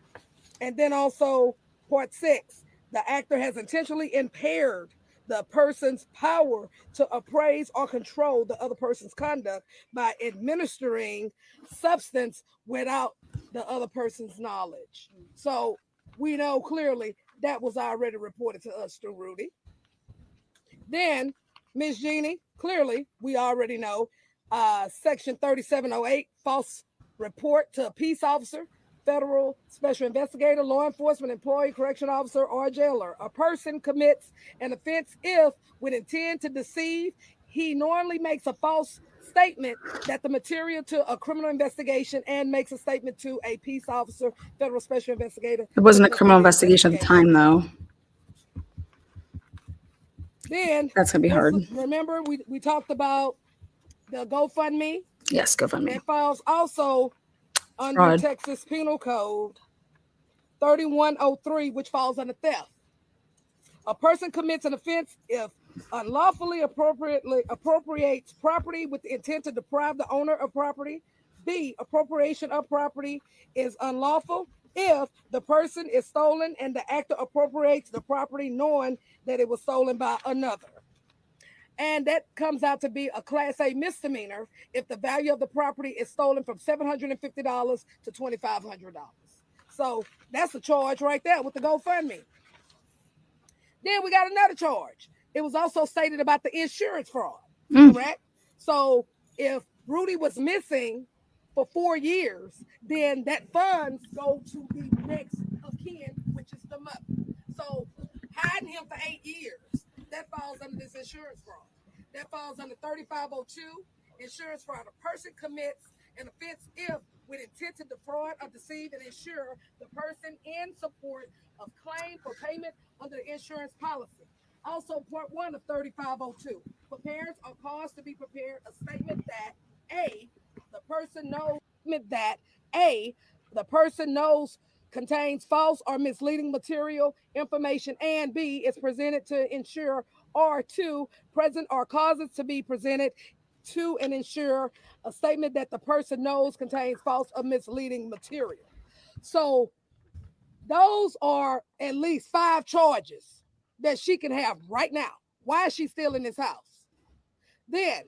And then also part 6, the actor has intentionally impaired the person's power to appraise or control the other person's conduct by administering substance without the other person's knowledge. So we know clearly that was already reported to us through Rudy. Then Ms. Jeannie, clearly we already know section 3708, false report to a peace officer, federal special investigator, law enforcement employee, correction officer, or jailer. A person commits an offense if, with intent to deceive, he knowingly makes a false statement that the material to a criminal investigation and makes a statement to a peace officer, federal special investigator. It wasn't a looking criminal into the investigation at the time, though. Then That's gonna be hard. Remember, we talked about the GoFundMe. Yes, GoFundMe. It falls also under Fraud. Texas Penal Code 3103, which falls under theft. A person commits an offense if unlawfully appropriates property with the intent to deprive the owner of property. B, appropriation of property is unlawful if the person is stolen and the actor appropriates the property knowing that it was stolen by another. And that comes out to be a Class A misdemeanor if the value of the property is stolen from $750 to $2,500. So that's a charge right there with the GoFundMe. Then we got another charge. It was also stated about the insurance fraud, correct? So if Rudy was missing for 4 years, then that funds go to the next of kin, which is the mother. So hiding him for 8 years, that falls under this insurance fraud. That falls under 3502, insurance fraud. A person commits an offense if, with intent to defraud or deceive and insure the person in support of claim for payment under the insurance policy. Also, part 1 of 3502. For parents are caused to be prepared a statement that A, the person knows contains false or misleading material, information, and B, is presented to insure, or 2, present or causes to be presented to an insurer a statement that the person knows contains false or misleading material. So those are at least 5 charges that she can have right now. Why is she still in this house? Then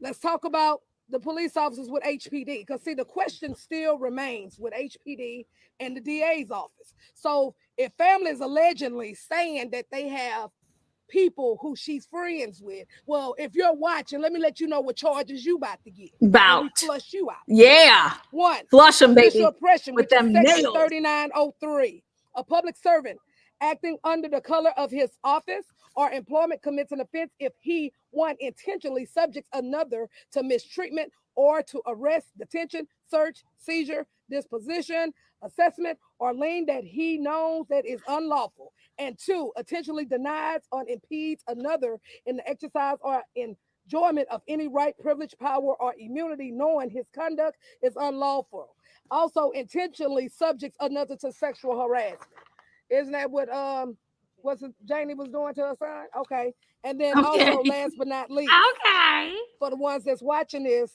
let's talk about the police officers with HPD, because see, the question still remains with HPD and the DA's office. So if family is allegedly saying that they have people who she's friends with, well, if you're watching, let me let you know what charges you about to get. About. We flush you out. Yeah. 1, Flush them, baby. official oppression, With which them is section nails. 3903. A public servant acting under the color of his office or employment commits an offense if he, 1, intentionally subjects another to mistreatment or to arrest, detention, search, seizure, disposition, assessment, or lien that he knows that is unlawful. And 2, intentionally denies or impedes another in the exercise or enjoyment of any right, privilege, power, or immunity, knowing his conduct is unlawful. Also, intentionally subjects another to sexual harassment. Isn't that what Janie was doing to her son? Okay. And then also, last but not least, for the ones that's watching this,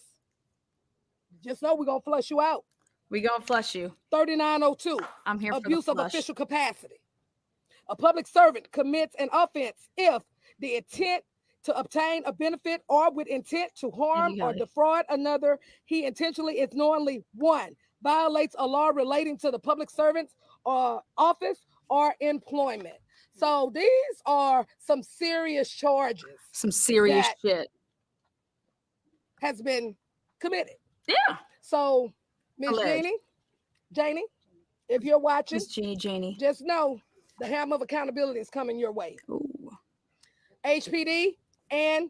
just know we're gonna flush you out. We're gonna flush you. 3902. I'm here for abuse the of flush. official capacity. A public servant commits an offense if the intent to obtain a benefit or with intent to harm or defraud another, he intentionally is knowingly 1, violates a law relating to the public servant's office or employment. So these are some serious charges. Some serious shit has been committed. Yeah. So, Miss Janie, if you're watching, Miss Janie, just know the hammer of accountability is coming your way. Ooh. HPD and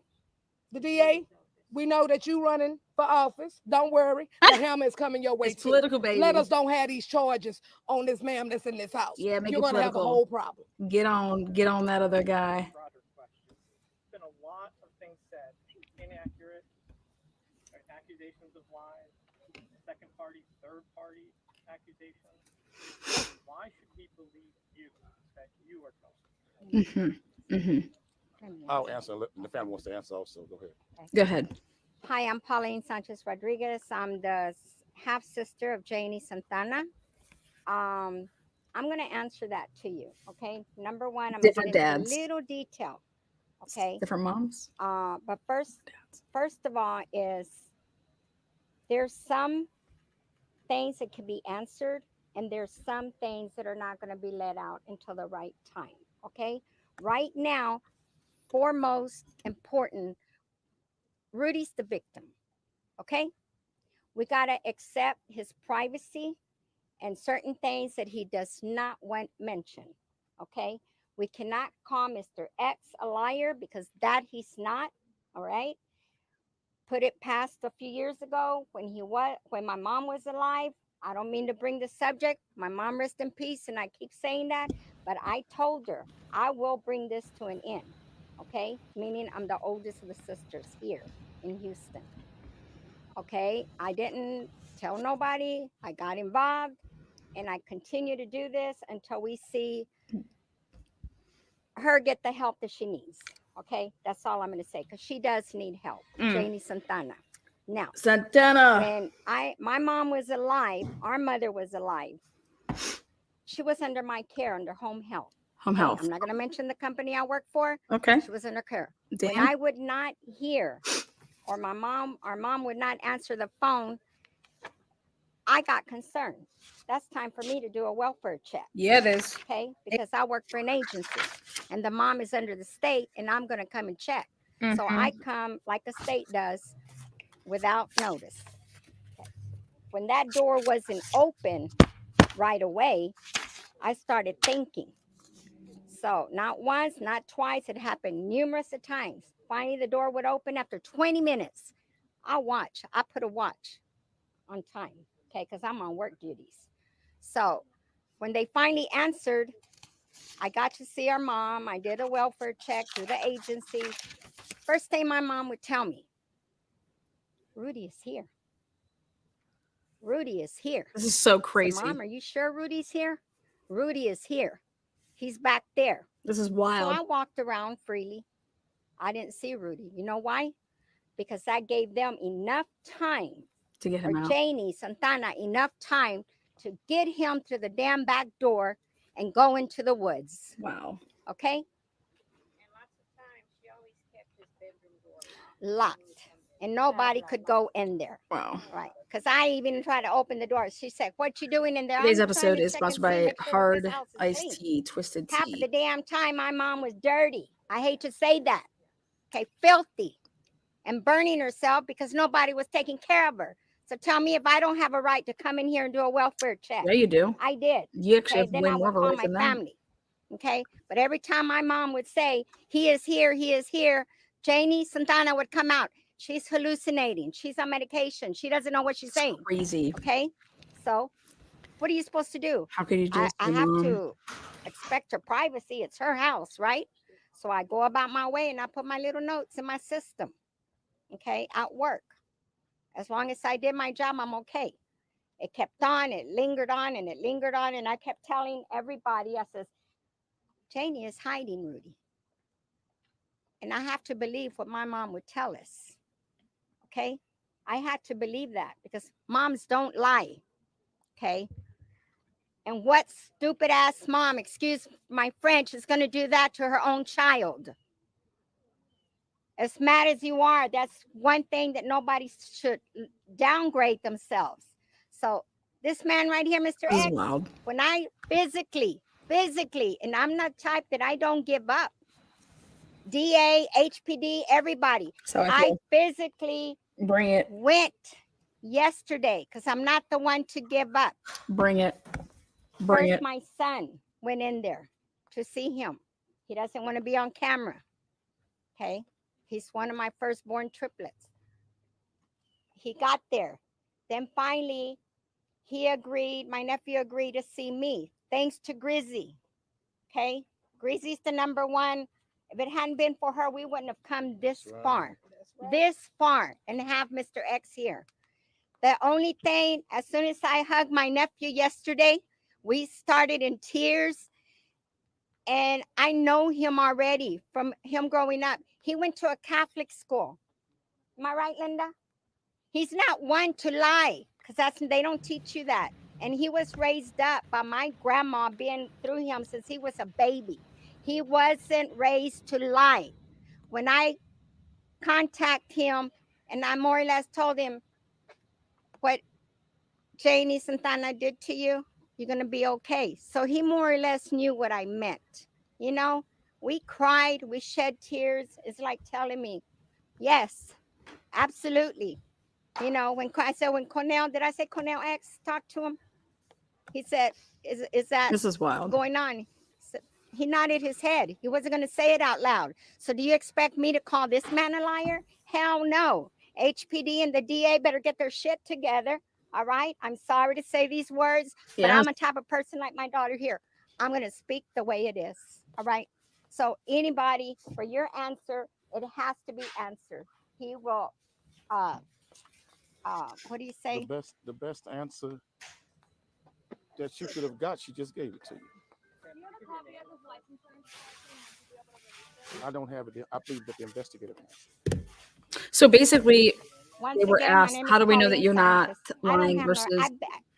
the DA, we know that you running for office. Don't worry, the hammer is coming your way. It's political, baby. Let us don't have these charges on this ma'am that's in this house. Yeah, make you're it gonna have a whole problem. Get on that other guy. There's been a lot of things said, inaccurate, accusations of lies, second party, third party accusations. Why should we believe you that you are telling? I'll answer. The family wants to answer also. Go ahead. Go ahead. Hi, I'm Pauline Sanchez Rodriguez. I'm the half sister of Janie Santana. I'm going to answer that to you. Okay. Number 1, I'm going to Different get into dads. a little detail. Okay. Different moms. But first of all, is there's some things that can be answered, and there's some things that are not going to be let out until the right time. Okay. Right now, foremost important, Rudy's the victim. Okay. We got to accept his privacy and certain things that he does not want mentioned. Okay. We cannot call Mr. X a liar because that he's not. All right. put it past a few years ago when my mom was alive. I don't mean to bring the subject. My mom rest in peace, and I keep saying that, but I told her I will bring this to an end. Okay, meaning I'm the oldest of the sisters here in Houston. Okay, I didn't tell nobody. I got involved, and I continue to do this until we see her get the help that she needs. Okay, that's all I'm going to say, because she does need help. Janie Santana. Now, Santana. when my mom was alive, our mother was alive, she was under my care, under home health. Home health. I'm not going to mention the company I work for. Okay. She was under care. Dan? When I would not hear, or our mom would not answer the phone, I got concerned. That's time for me to do a welfare check. Yeah, it is. Okay, because I work for an agency, and the mom is under the state, and I'm going to come and check. So I come like the state does, without notice. Okay. When that door wasn't open right away, I started thinking. So not once, not twice, it happened numerous of times. Finally, the door would open after 20 minutes. I put a watch on time, okay, because I'm on work duties. So when they finally answered, I got to see our mom. I did a welfare check through the agency. First thing my mom would tell me, Rudy is here. Rudy is here. This is so crazy. I said, Mom, are you sure Rudy's here? Rudy is here. He's back there. This is wild. So I walked around freely. I didn't see Rudy. You know why? Because that gave them enough time to get him out. Janie Santana enough time to get him through the damn back door and go into the woods. Wow. Okay? And lots of times she always kept his bedroom door locked. And nobody could go in there. Wow. Right. Because I even tried to open the door. She said, what you doing in there? Today's episode is sponsored by Hard Iced Tea, Twisted Tea. Half of the damn time my mom was dirty. I hate to say that. Okay, filthy. And burning herself because nobody was taking care of her. So tell me if I don't have a right to come in here and do a welfare check. Yeah, you do. I did. You actually have then way I more would of a call right my than that. family. Okay. But every time my mom would say, he is here, Janie Santana would come out. She's hallucinating. She's on medication. She doesn't know what she's saying. Crazy. Okay. So what are you supposed to do? How could you do this? I have to expect her privacy. It's her house, right? So I go about my way and I put my little notes in my system. Okay. At work. As long as I did my job, I'm okay. It kept on, it lingered on, and it lingered on. And I kept telling everybody, I says, Janie is hiding Rudy. And I have to believe what my mom would tell us. Okay? I had to believe that because moms don't lie. Okay? And what stupid ass mom, excuse my French, is going to do that to her own child? As mad as you are, that's one thing that nobody should downgrade themselves. So this man right here, Mr. This is X, wild. when I physically, and I'm not type that I don't give up. DA, HPD, everybody. So I physically bring it. Went yesterday because I'm not the one to give up. Bring it. Bring First, it. my son went in there to see him. He doesn't want to be on camera. Okay. He's one of my firstborn triplets. He got there. Then finally, my nephew agreed to see me, thanks to Grizzy. Okay? Grizzy's the number one. If it hadn't been for her, we wouldn't have come this far. This far and have Mr. X here. The only thing, as soon as I hugged my nephew yesterday, we started in tears. And I know him already from him growing up. He went to a Catholic school. Am I right, Linda? He's not one to lie because they don't teach you that. And he was raised up by my grandma being through him since he was a baby. He wasn't raised to lie. When I contact him and I more or less told him what Janie Santana did to you, you're going to be okay. So he more or less knew what I meant. You know, we cried, we shed tears. It's like telling me, yes, absolutely. You know, when Cornell, did I say Cornell X talked to him? He said, is that This is wild. going on? So he nodded his head. He wasn't going to say it out loud. So do you expect me to call this man a liar? Hell no. HPD and the DA better get their shit together. All right. I'm sorry to say these words, but Yes. I'm a type of person like my daughter here. I'm going to speak the way it is. All right. So anybody, for your answer, it has to be answered. He will, what do you say? The best answer that she could have got, she just gave it to you. I don't have it. I believe that the investigative answer. So basically, Once they were again, my asked, name how is do we know that Pauline you're not Sanchez. I don't lying have versus it's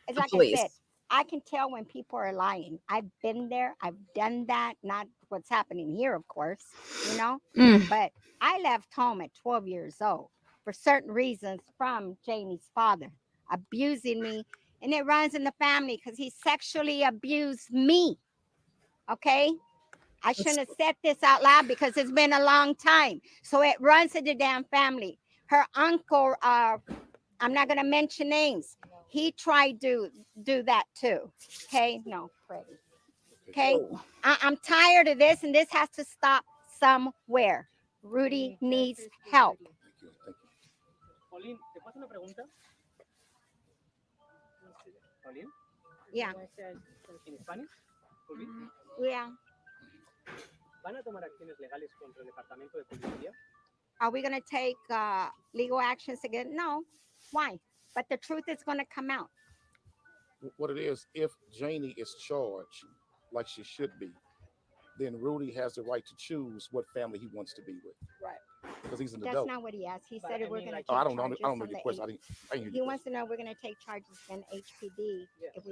the like police? I said, I can tell when people are lying. I've been there. I've done that. Not what's happening here, of course, you know. But I left home at 12 years old for certain reasons from Janie's father abusing me. And it runs in the family because he sexually abused me. Okay. I shouldn't have said this out loud because it's been a long time. So it runs in the damn family. Her uncle, I'm not going to mention names. He tried to do that too. Okay. No, Freddie. Okay. I'm tired of this, and this has to stop somewhere. Rudy needs help. Pauline, ¿te puedo hacer una pregunta? Pauline? Yeah. ¿En Spanish? Yeah. ¿Van a tomar acciones legales contra el departamento de policía? Are we going to take legal actions again? No. Why? But the truth is going to come out. What it is, if Janie is charged like she should be, then Rudy has the right to choose what family he wants to be with. Right. Because he's an That's adult. not what he asked. He said we're going to take I don't know. charges I don't know on your the question. I didn't hear He your wants question. to know we're going to take charges in HPD if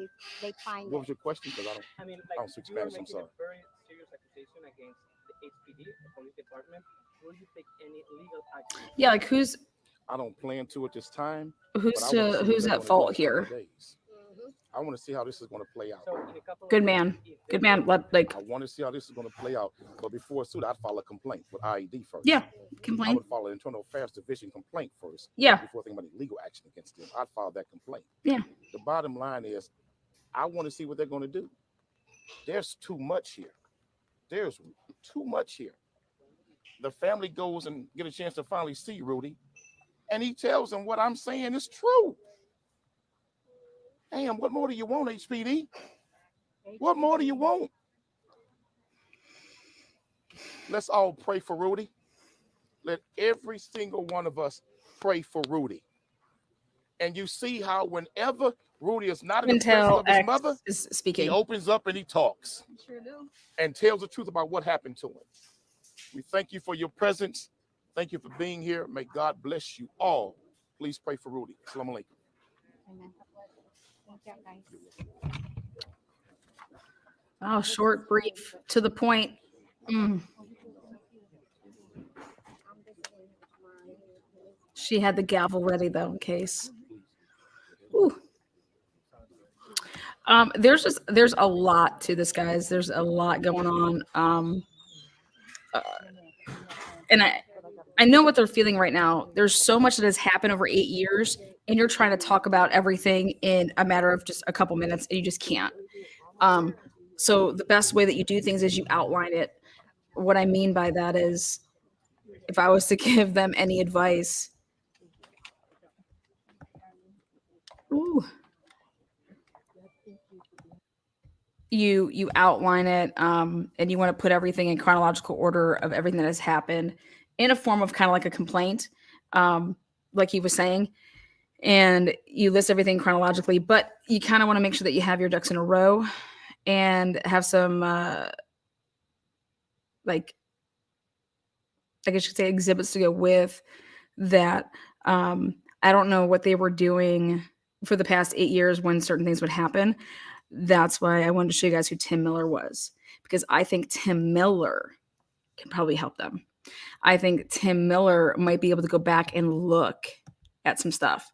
they find What it. was your question? Because I don't speak you are Spanish. I'm making sorry. a very serious accusation against the HPD, the police department. Will you take any legal action? Yeah, like who's I don't plan to at this time. who's but I wanna see what who's they're at gonna do fault in a couple here? of days. I want to see how this is going to play out. Good man. Good man. I want to see how this is going to play out. But before suit, I'd file a complaint with IED first. Yeah, I complaint. would file an internal affairs division complaint first. Yeah. Before thinking about any legal action against them, I'd file that complaint. Yeah. The bottom line is, I want to see what they're going to do. There's too much here. There's too much here. The family goes and get a chance to finally see Rudy, and he tells them what I'm saying is true. Damn, what more do you want, HPD? What more do you want? Let's all pray for Rudy. Let every single one of us pray for Rudy. And you see how whenever Rudy is not in the presence of his mother, is speaking. He opens up and he talks. Sure do. And tells the truth about what happened to him. We thank you for your presence. Thank you for being here. May God bless you all. Please pray for Rudy. Assalamu alaikum. Amen. Thank you, guys. Oh, short, brief, to the point. She had the gavel ready though, in case. Ooh. There's a lot to this, guys. There's a lot going on. And I know what they're feeling right now. There's so much that has happened over 8 years, and you're trying to talk about everything in a matter of just a couple minutes, and you just can't. So the best way that you do things is you outline it. What I mean by that is, if I was to give them any advice, you outline it, and you want to put everything in chronological order of everything that has happened in a form of kind of like a complaint, like he was saying, and you list everything chronologically, but you kind of want to make sure that you have your ducks in a row and have some like, I guess you could say, exhibits to go with that. I don't know what they were doing for the past 8 years when certain things would happen. That's why I wanted to show you guys who Tim Miller was, because I think Tim Miller can probably help them. I think Tim Miller might be able to go back and look at some stuff.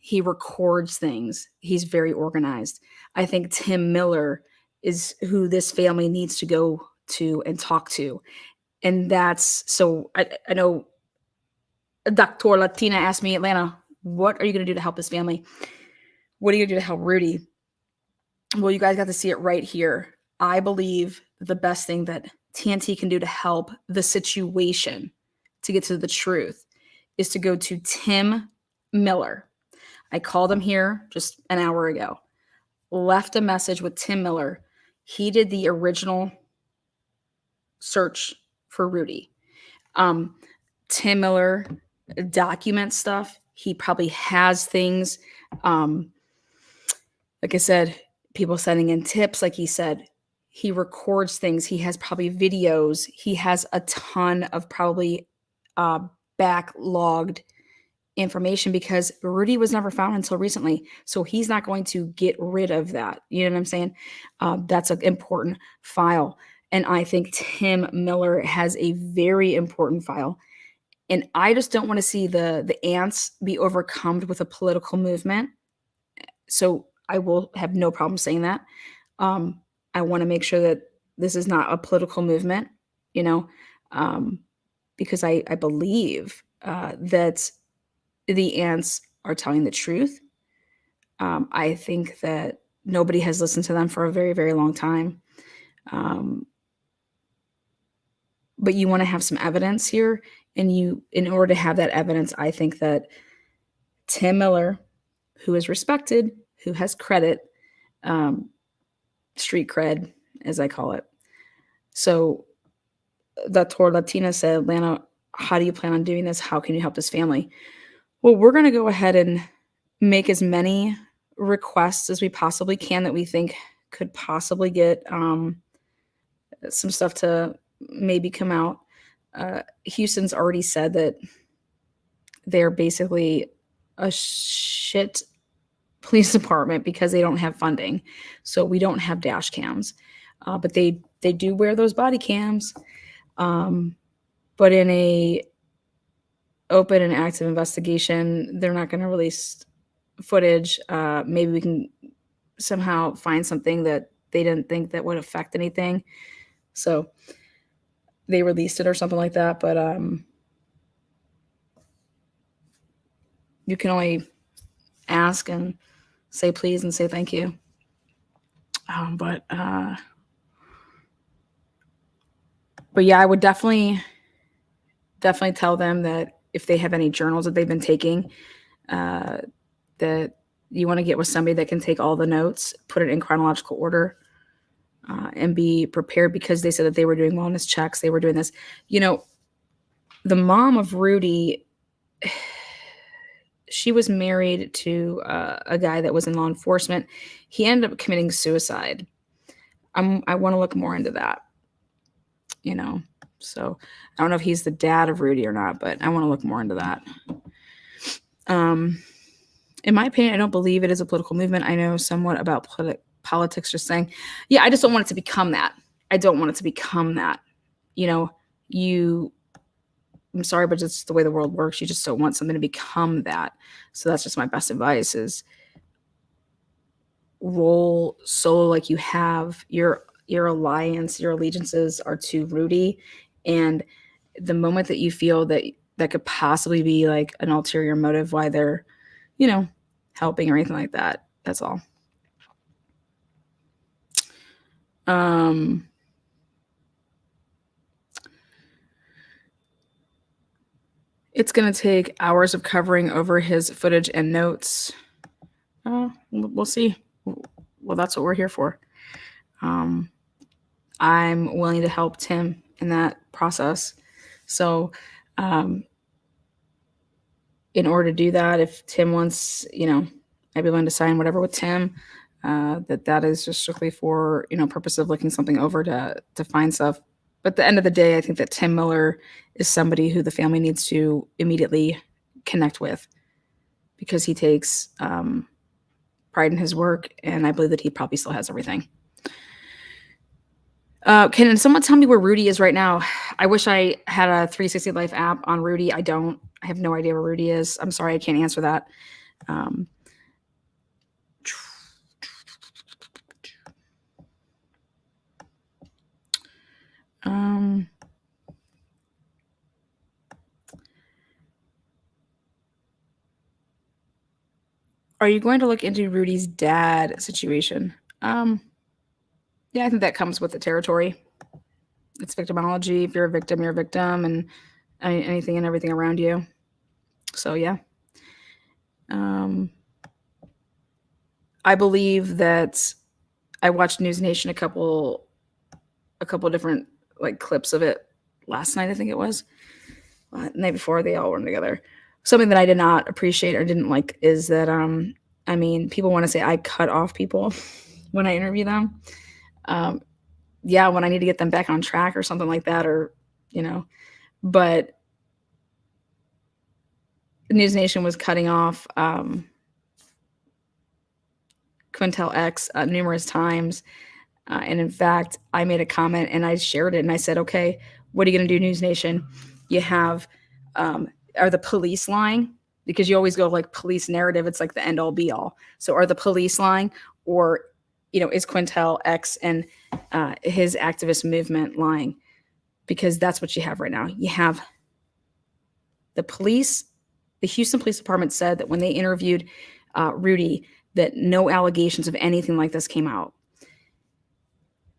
He records things. He's very organized. I think Tim Miller is who this family needs to go to and talk to. And that's, so I know Dr. Latina asked me, Atlanta, what are you going to do to help this family? What are you going to do to help Rudy? Well, you guys got to see it right here. I believe the best thing that TNT can do to help the situation, to get to the truth, is to go to Tim Miller. I called him here just an hour ago, left a message with Tim Miller. He did the original search for Rudy. Tim Miller documents stuff. He probably has things. Like I said, people sending in tips, like he said. He records things. He has probably videos. He has a ton of probably backlogged information because Rudy was never found until recently. So he's not going to get rid of that. You know what I'm saying? That's an important file. And I think Tim Miller has a very important file. And I just don't want to see the ants be overcome with a political movement. So I will have no problem saying that. I want to make sure that this is not a political movement, you know, because I believe that the ants are telling the truth. I think that nobody has listened to them for a very, very long time. But you want to have some evidence here. And in order to have that evidence, I think that Tim Miller, who is respected, who has credit, street cred, as I call it. So the Tor Latina said, Lana, how do you plan on doing this? How can you help this family? Well, we're going to go ahead and make as many requests as we possibly can that we think could possibly get some stuff to maybe come out. Houston's already said that they're basically a shit police department because they don't have funding. So we don't have dash cams. But they do wear those body cams. But in a open and active investigation, they're not going to release footage. Maybe we can somehow find something that they didn't think that would affect anything. So they released it or something like that. But you can only ask and say please and say thank you. But yeah, I would definitely tell them that if they have any journals that they've been taking, that you want to get with somebody that can take all the notes, put it in chronological order, and be prepared, because they said that they were doing wellness checks. They were doing this. You know, the mom of Rudy, she was married to a guy that was in law enforcement. He ended up committing suicide. I want to look more into that, you know. So I don't know if he's the dad of Rudy or not, but I want to look more into that. In my opinion, I don't believe it is a political movement. I know somewhat about politics, just saying, yeah, I just don't want it to become that. I don't want it to become that. You know, I'm sorry, but it's the way the world works. You just don't want something to become that. So that's just my best advice is roll solo like you have. Your alliance, your allegiances are to Rudy. And the moment that you feel that could possibly be like an ulterior motive why they're, you know, helping or anything like that, that's all. It's going to take hours of covering over his footage and notes. We'll see. Well, that's what we're here for. I'm willing to help Tim in that process. So, in order to do that, if Tim wants, you know, I'd be willing to sign whatever with Tim. That is just strictly for, you know, purpose of looking something over to find stuff. But at the end of the day, I think that Tim Miller is somebody who the family needs to immediately connect with, because he takes pride in his work, and I believe that he probably still has everything. Can someone tell me where Rudy is right now? I wish I had a 360 Life app on Rudy. I don't. I have no idea where Rudy is. I'm sorry, I can't answer that. Are you going to look into Rudy's dad situation? Yeah, I think that comes with the territory. It's victimology. If you're a victim, you're a victim, and anything and everything around you. So yeah. I believe that I watched News Nation a couple different like clips of it last night. I think it was the night before. They all were together. Something that I did not appreciate or didn't like is that I mean, people want to say I cut off people when I interview them. Yeah, when I need to get them back on track or something like that, or but News Nation was cutting off Quintel X numerous times. And in fact, I made a comment and I shared it and I said, okay, what are you going to do, News Nation? You have, are the police lying? Because you always go like police narrative. It's like the end all be all. So are the police lying, or, is Quintel X and his activist movement lying? Because that's what you have right now. You have the police. The Houston Police Department said that when they interviewed Rudy, that no allegations of anything like this came out.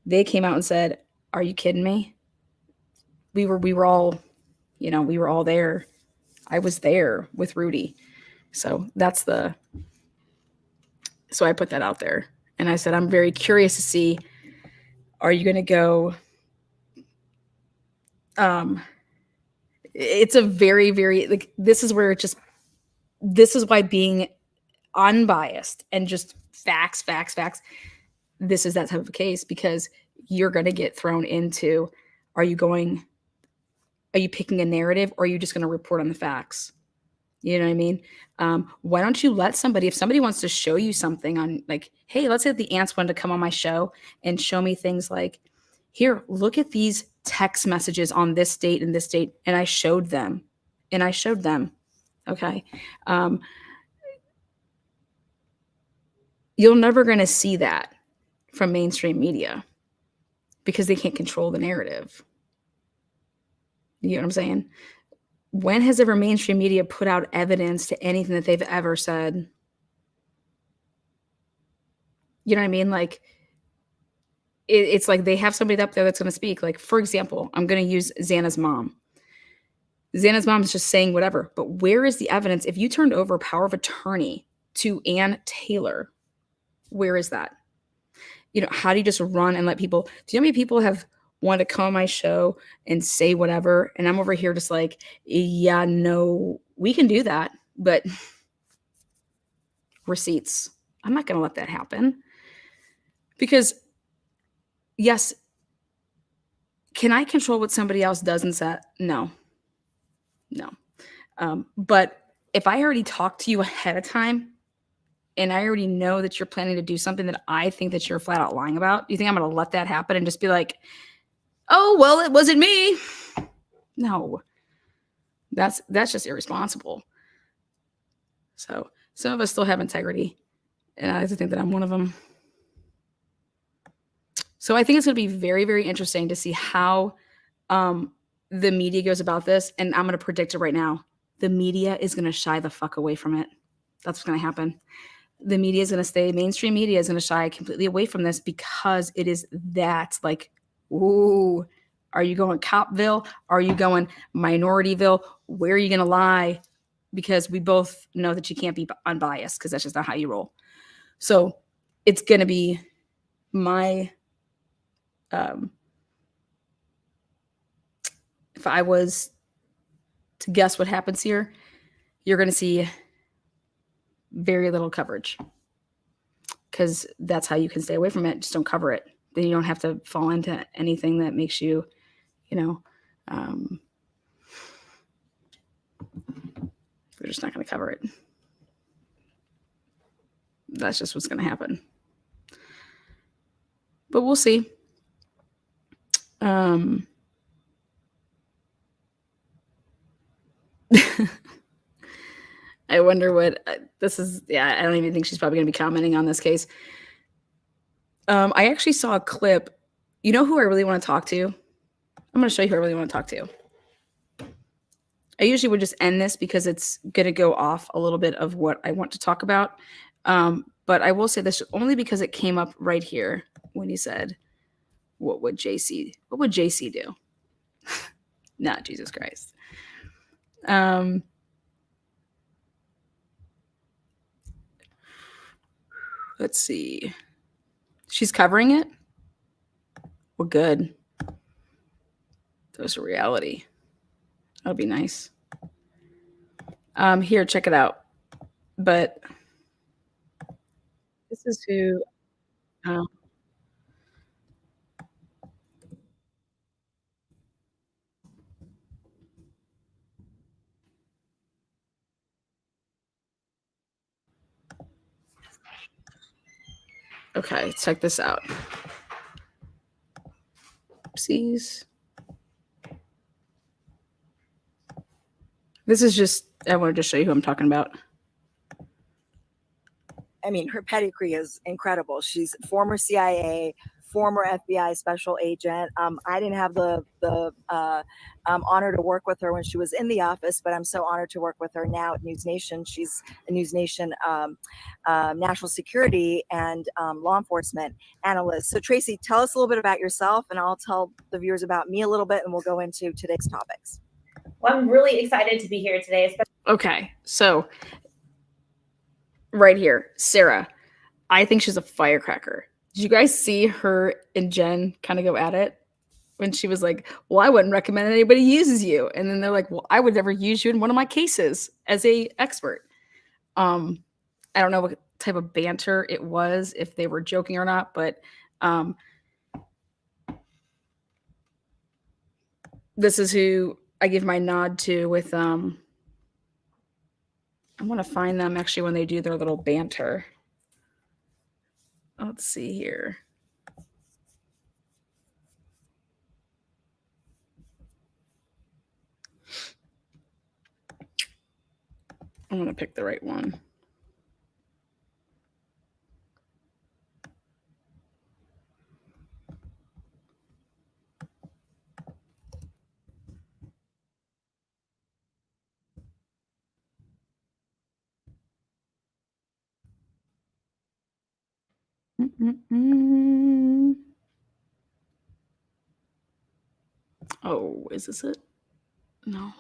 They came out and said, "Are you kidding me? We were all, we were all there. I was there with Rudy." So so I put that out there. And I said, I'm very curious to see, are you going to go, it's a very, very, like, this is why being unbiased and just facts, this is that type of a case, because you're going to get thrown into, are you picking a narrative, or are you just going to report on the facts? You know what I mean? Why don't you let somebody, if somebody wants to show you something on, like, hey, let's say the Ants wanted to come on my show and show me things like, here, look at these text messages on this date and this date. And I showed them. Okay. You're never going to see that from mainstream media because they can't control the narrative. You know what I'm saying? When has ever mainstream media put out evidence to anything that they've ever said? You know what I mean? Like, it's like they have somebody up there that's going to speak. Like, for example, I'm going to use Xana's mom. Xana's mom is just saying whatever. But where is the evidence? If you turned over power of attorney to Ann Taylor, where is that? How do you just run and let people? Do you know how many people have wanted to come on my show and say whatever? And I'm over here just like, yeah, no, we can do that. But receipts, I'm not going to let that happen. Because yes, can I control what somebody else does and said? No. But if I already talked to you ahead of time and I already know that you're planning to do something that I think that you're flat out lying about, do you think I'm going to let that happen and just be like, oh, well, it wasn't me? No, that's just irresponsible. So some of us still have integrity, and I like to think that I'm one of them. So I think it's going to be very, very interesting to see how the media goes about this. And I'm going to predict it right now. The media is going to shy the fuck away from it. That's what's going to happen. The media is going to stay, mainstream media is going to shy completely away from this because it is that like, ooh, are you going Copville? Are you going Minorityville? Where are you going to lie? Because we both know that you can't be unbiased because that's just not how you roll. So it's going to be my, if I was to guess what happens here, you're going to see very little coverage because that's how you can stay away from it. Just don't cover it. Then you don't have to fall into anything that makes you, we're just not going to cover it. That's just what's going to happen. But we'll see. I wonder what this is. Yeah, I don't even think she's probably going to be commenting on this case. I actually saw a clip. You know who I really want to talk to? I'm going to show you who I really want to talk to. I usually would just end this because it's going to go off a little bit of what I want to talk about. But I will say this only because it came up right here when he said, what would JC do? Not Jesus Christ. Let's see. She's covering it? Well, good. There's a reality. That'll be nice. Here, check it out. But this is who. Okay, check this out. Oopsies. This is just, I wanted to show you who I'm talking about. I mean, her pedigree is incredible. She's former CIA, former FBI special agent. I didn't have the honor to work with her when she was in the office, but I'm so honored to work with her now at News Nation. She's a News Nation national security and law enforcement analyst. So Tracy, tell us a little bit about yourself, and I'll tell the viewers about me a little bit, and we'll go into today's topics. Well, I'm really excited to be here today. Okay, so right here, Sarah. I think she's a firecracker. Did you guys see her and Jen kind of go at it when she was like, well, I wouldn't recommend anybody uses you. And then they're like, well, I would never use you in one of my cases as a expert. I don't know what type of banter it was, if they were joking or not, but this is who I give my nod to with, I want to find them actually when they do their little banter. Let's see here. I'm going to pick the right one. Oh, is this it? No.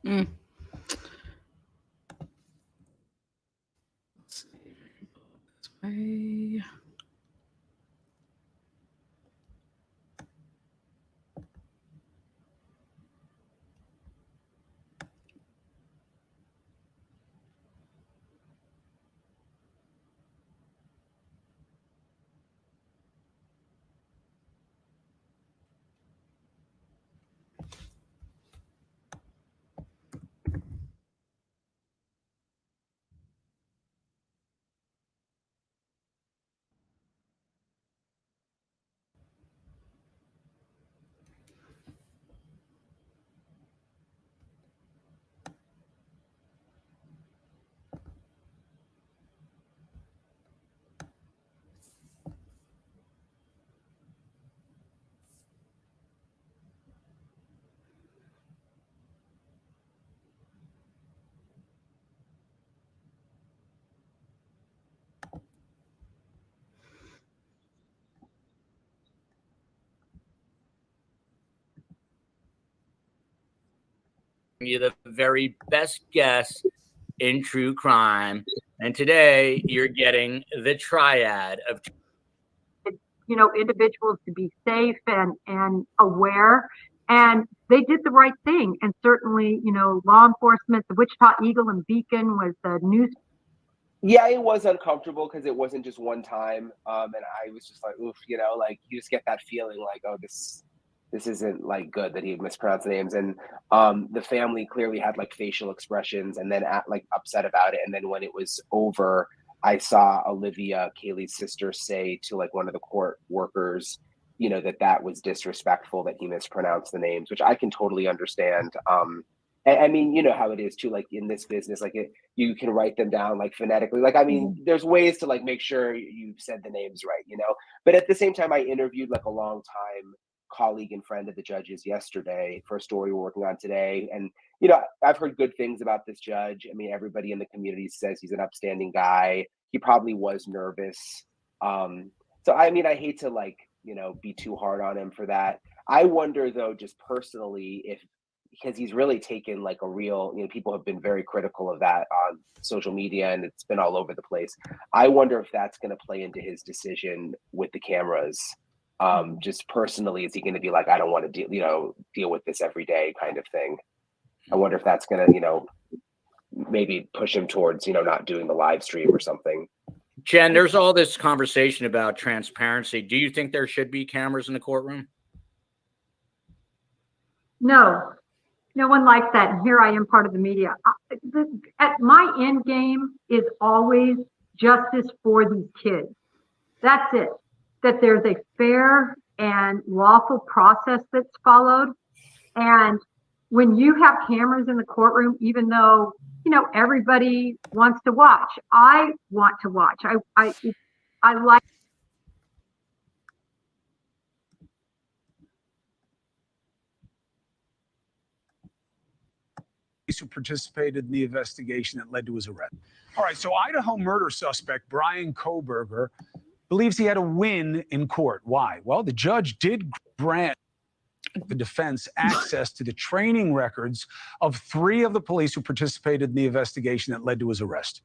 Mm. Let's see. This way. You're the very best guest in true crime. And today you're getting the triad of, individuals to be safe and aware. And they did the right thing. And certainly, law enforcement, the Wichita Eagle and Beacon was the news. Yeah, it was uncomfortable because it wasn't just one time. And I was just like, oof, like you just get that feeling like, oh, this isn't like good that he mispronounced names. And the family clearly had like facial expressions and then like upset about it. And then when it was over, I saw Olivia, Kaylee's sister, say to like one of the court workers, you know, that was disrespectful, that he mispronounced the names, which I can totally understand. I mean, you know how it is too, like in this business, like you can write them down like phonetically. Like, I mean, there's ways to like make sure you've said the names right, you know? But at the same time, I interviewed like a long time colleague and friend of the judge's yesterday for a story we're working on today. And, you know, I've heard good things about this judge. I mean, everybody in the community says he's an upstanding guy. He probably was nervous. So, I mean, I hate to like, you know, be too hard on him for that. I wonder though, just personally, if, because he's really taken like a real, you know, people have been very critical of that on social media and it's been all over the place. I wonder if that's going to play into his decision with the cameras. Just personally, is he going to be like, I don't want to deal with this every day kind of thing? I wonder if that's going to, you know, maybe push him towards, you know, not doing the live stream or something. Jen, there's all this conversation about transparency. Do you think there should be cameras in the courtroom? No, no one likes that. And here I am, part of the media. At my end game is always justice for these kids. That's it. That there's a fair and lawful process that's followed. And when you have cameras in the courtroom, even though, you know, everybody wants to watch, I want to watch. I like. Who participated in the investigation that led to his arrest. All right, so Idaho murder suspect Brian Koberger believes he had a win in court. Why? Well, the judge did grant the defense access to the training records of 3 of the police who participated in the investigation that led to his arrest.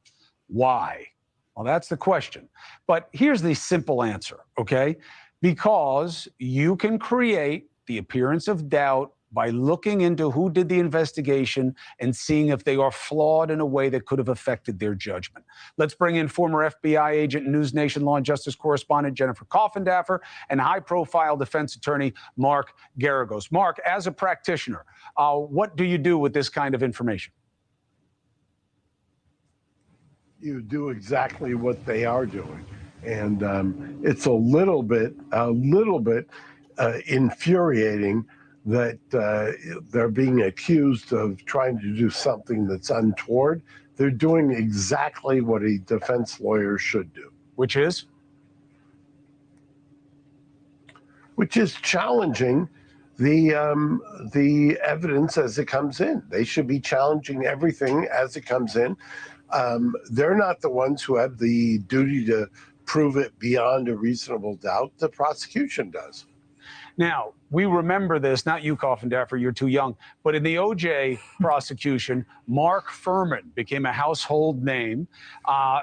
Why? Well, that's the question. But here's the simple answer, okay? Because you can create the appearance of doubt by looking into who did the investigation and seeing if they are flawed in a way that could have affected their judgment. Let's bring in former FBI agent and News Nation law and justice correspondent Jennifer Coffindaffer and high-profile defense attorney Mark Garagos. Mark, as a practitioner, what do you do with this kind of information? You do exactly what they are doing. And it's a little bit infuriating that they're being accused of trying to do something that's untoward. They're doing exactly what a defense lawyer should do. Which is? Which is challenging the evidence as it comes in. They should be challenging everything as it comes in. They're not the ones who have the duty to prove it beyond a reasonable doubt. The prosecution does. Now, we remember this, not you, Coffindaffer, you're too young, but in the OJ prosecution, Mark Furman became a household name,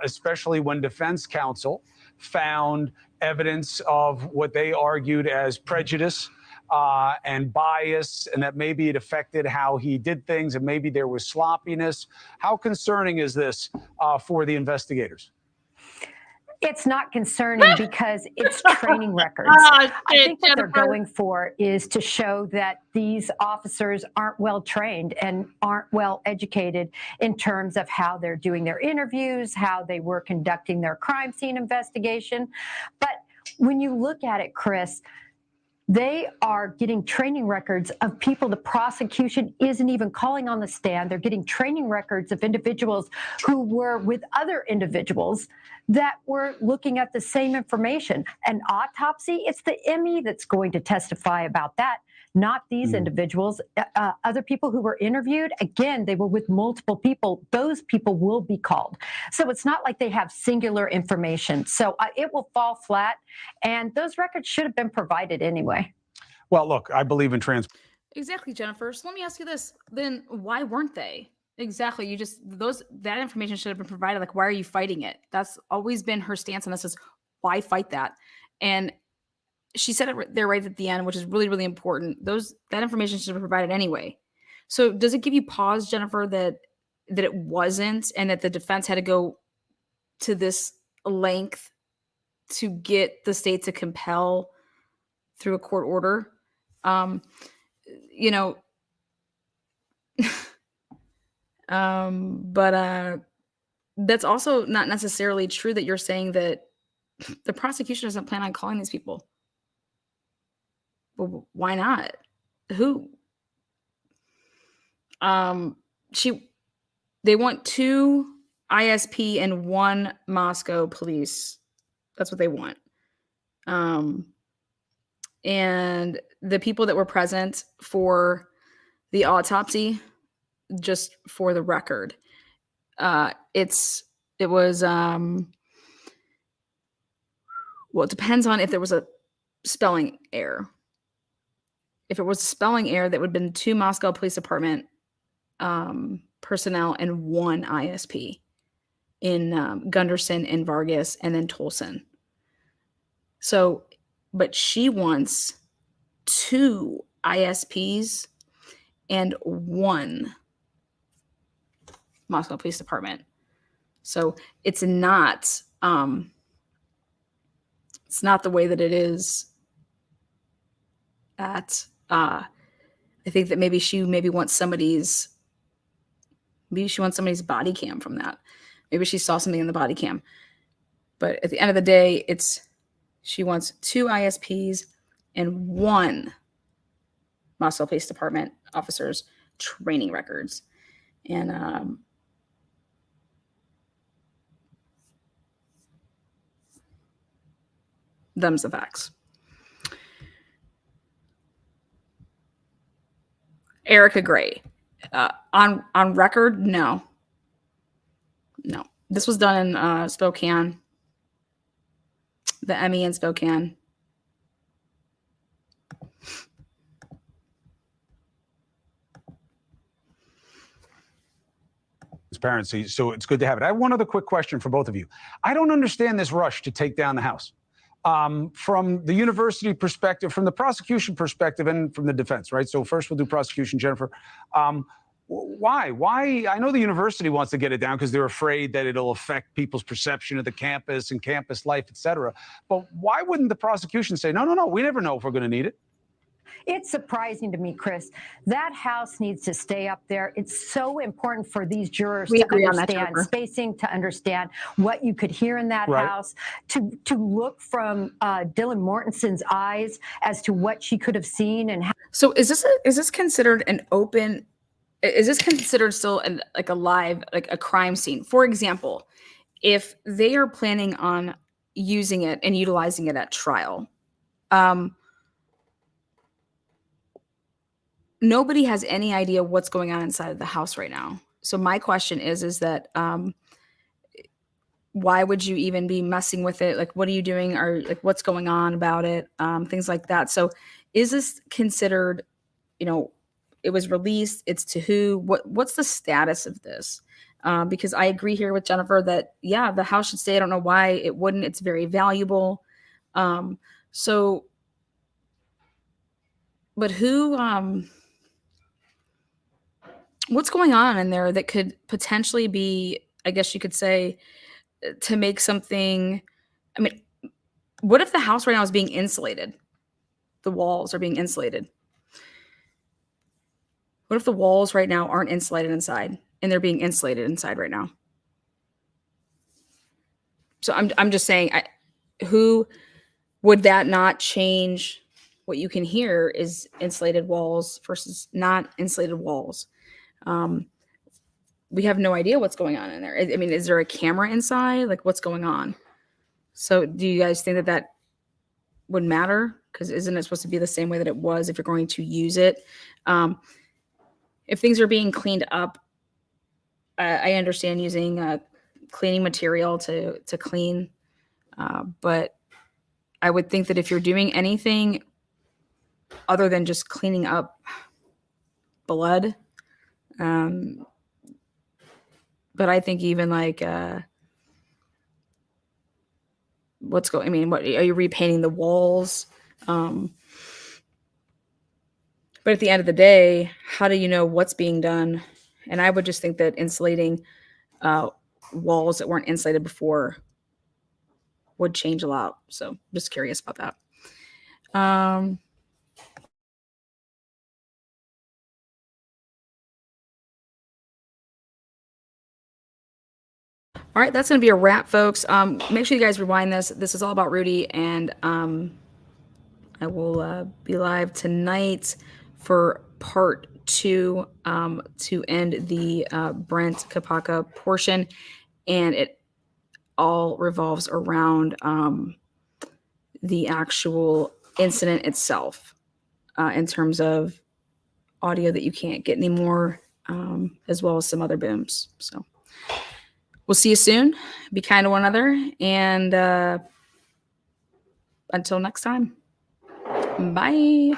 especially when defense counsel found evidence of what they argued as prejudice and bias, and that maybe it affected how he did things, and maybe there was sloppiness. How concerning is this for the investigators? It's not concerning because it's training records. I think what they're going for is to show that these officers aren't well trained and aren't well educated in terms of how they're doing their interviews, how they were conducting their crime scene investigation. But when you look at it, Chris, they are getting training records of people the prosecution isn't even calling on the stand. They're getting training records of individuals who were with other individuals that were looking at the same information. An autopsy, it's the ME that's going to testify about that, not these individuals. Other people who were interviewed, again, they were with multiple people. Those people will be called. So it's not like they have singular information. So it will fall flat, and those records should have been provided anyway. Well, look, I believe in Exactly, Jennifer. So let me ask you this. Then why weren't they? Exactly. That information should have been provided. Like, why are you fighting it? That's always been her stance on this, is why fight that? And she said it there right at the end, which is really, really important. That information should have been provided anyway. So does it give you pause, Jennifer, that it wasn't, and that the defense had to go to this length to get the state to compel through a court order? But that's also not necessarily true that you're saying that the prosecution doesn't plan on calling these people. Well, why not? Who? They want 2 ISP and 1 Moscow police. That's what they want. And the people that were present for the autopsy, just for the record, it was well, it depends on if there was a spelling error. If it was a spelling error, that would have been 2 Moscow Police Department personnel and 1 ISP in Gunderson and Vargas and then Tolson. So, but she wants 2 ISPs and 1 Moscow Police Department. So it's not the way that it is at I think that maybe she wants somebody's body cam from that. Maybe she saw something in the body cam. But at the end of the day, she wants 2 ISPs and 1 Moscow Police Department officers training records. And them's the facts. Erica Gray. On record, no. This was done in Spokane. The Emmy in Spokane. Transparency, so it's good to have it. I have one other quick question for both of you. I don't understand this rush to take down the House. From the university perspective, from the prosecution perspective, and from the defense, right? So first we'll do prosecution, Jennifer. Why? I know the university wants to get it down because they're afraid that it'll affect people's perception of the campus and campus life, et cetera. But why wouldn't the prosecution say, no, we never know if we're going to need it? It's surprising to me, Chris. That house needs to stay up there. It's so important for these jurors to understand spacing, to understand what you could hear in that house, to look from Dylan Mortensen's eyes as to what she could have seen. And so is this considered an open? Is this considered still like a live, like a crime scene? For example, if they are planning on using it and utilizing it at trial, nobody has any idea what's going on inside of the house right now. So my question is that why would you even be messing with it? Like, what are you doing? Or like, what's going on about it? Things like that. So is this considered, it was released, it's to who? What's the status of this? Because I agree here with Jennifer that, yeah, the house should stay. I don't know why it wouldn't. It's very valuable. So, but who, what's going on in there that could potentially be, I guess you could say, to make something, I mean, what if the house right now is being insulated? The walls are being insulated. What if the walls right now aren't insulated inside and they're being insulated inside right now? So I'm just saying, who would that not change? What you can hear is insulated walls versus not insulated walls. We have no idea what's going on in there. I mean, is there a camera inside? Like, what's going on? So do you guys think that would matter? Because isn't it supposed to be the same way that it was if you're going to use it? If things are being cleaned up, I understand using cleaning material to clean. But I would think that if you're doing anything other than just cleaning up blood, but I think even like what are you repainting the walls? But at the end of the day, how do you know what's being done? And I would just think that insulating walls that weren't insulated before would change a lot. So I'm just curious about that. All right, that's going to be a wrap, folks. Make sure you guys rewind this. This is all about Rudy, and I'm I will be live tonight for part 2 to end the Brent Kapaka portion, and it all revolves around the actual incident itself in terms of audio that you can't get anymore, as well as some other booms. So we'll see you soon. Be kind to one another, and until next time, bye.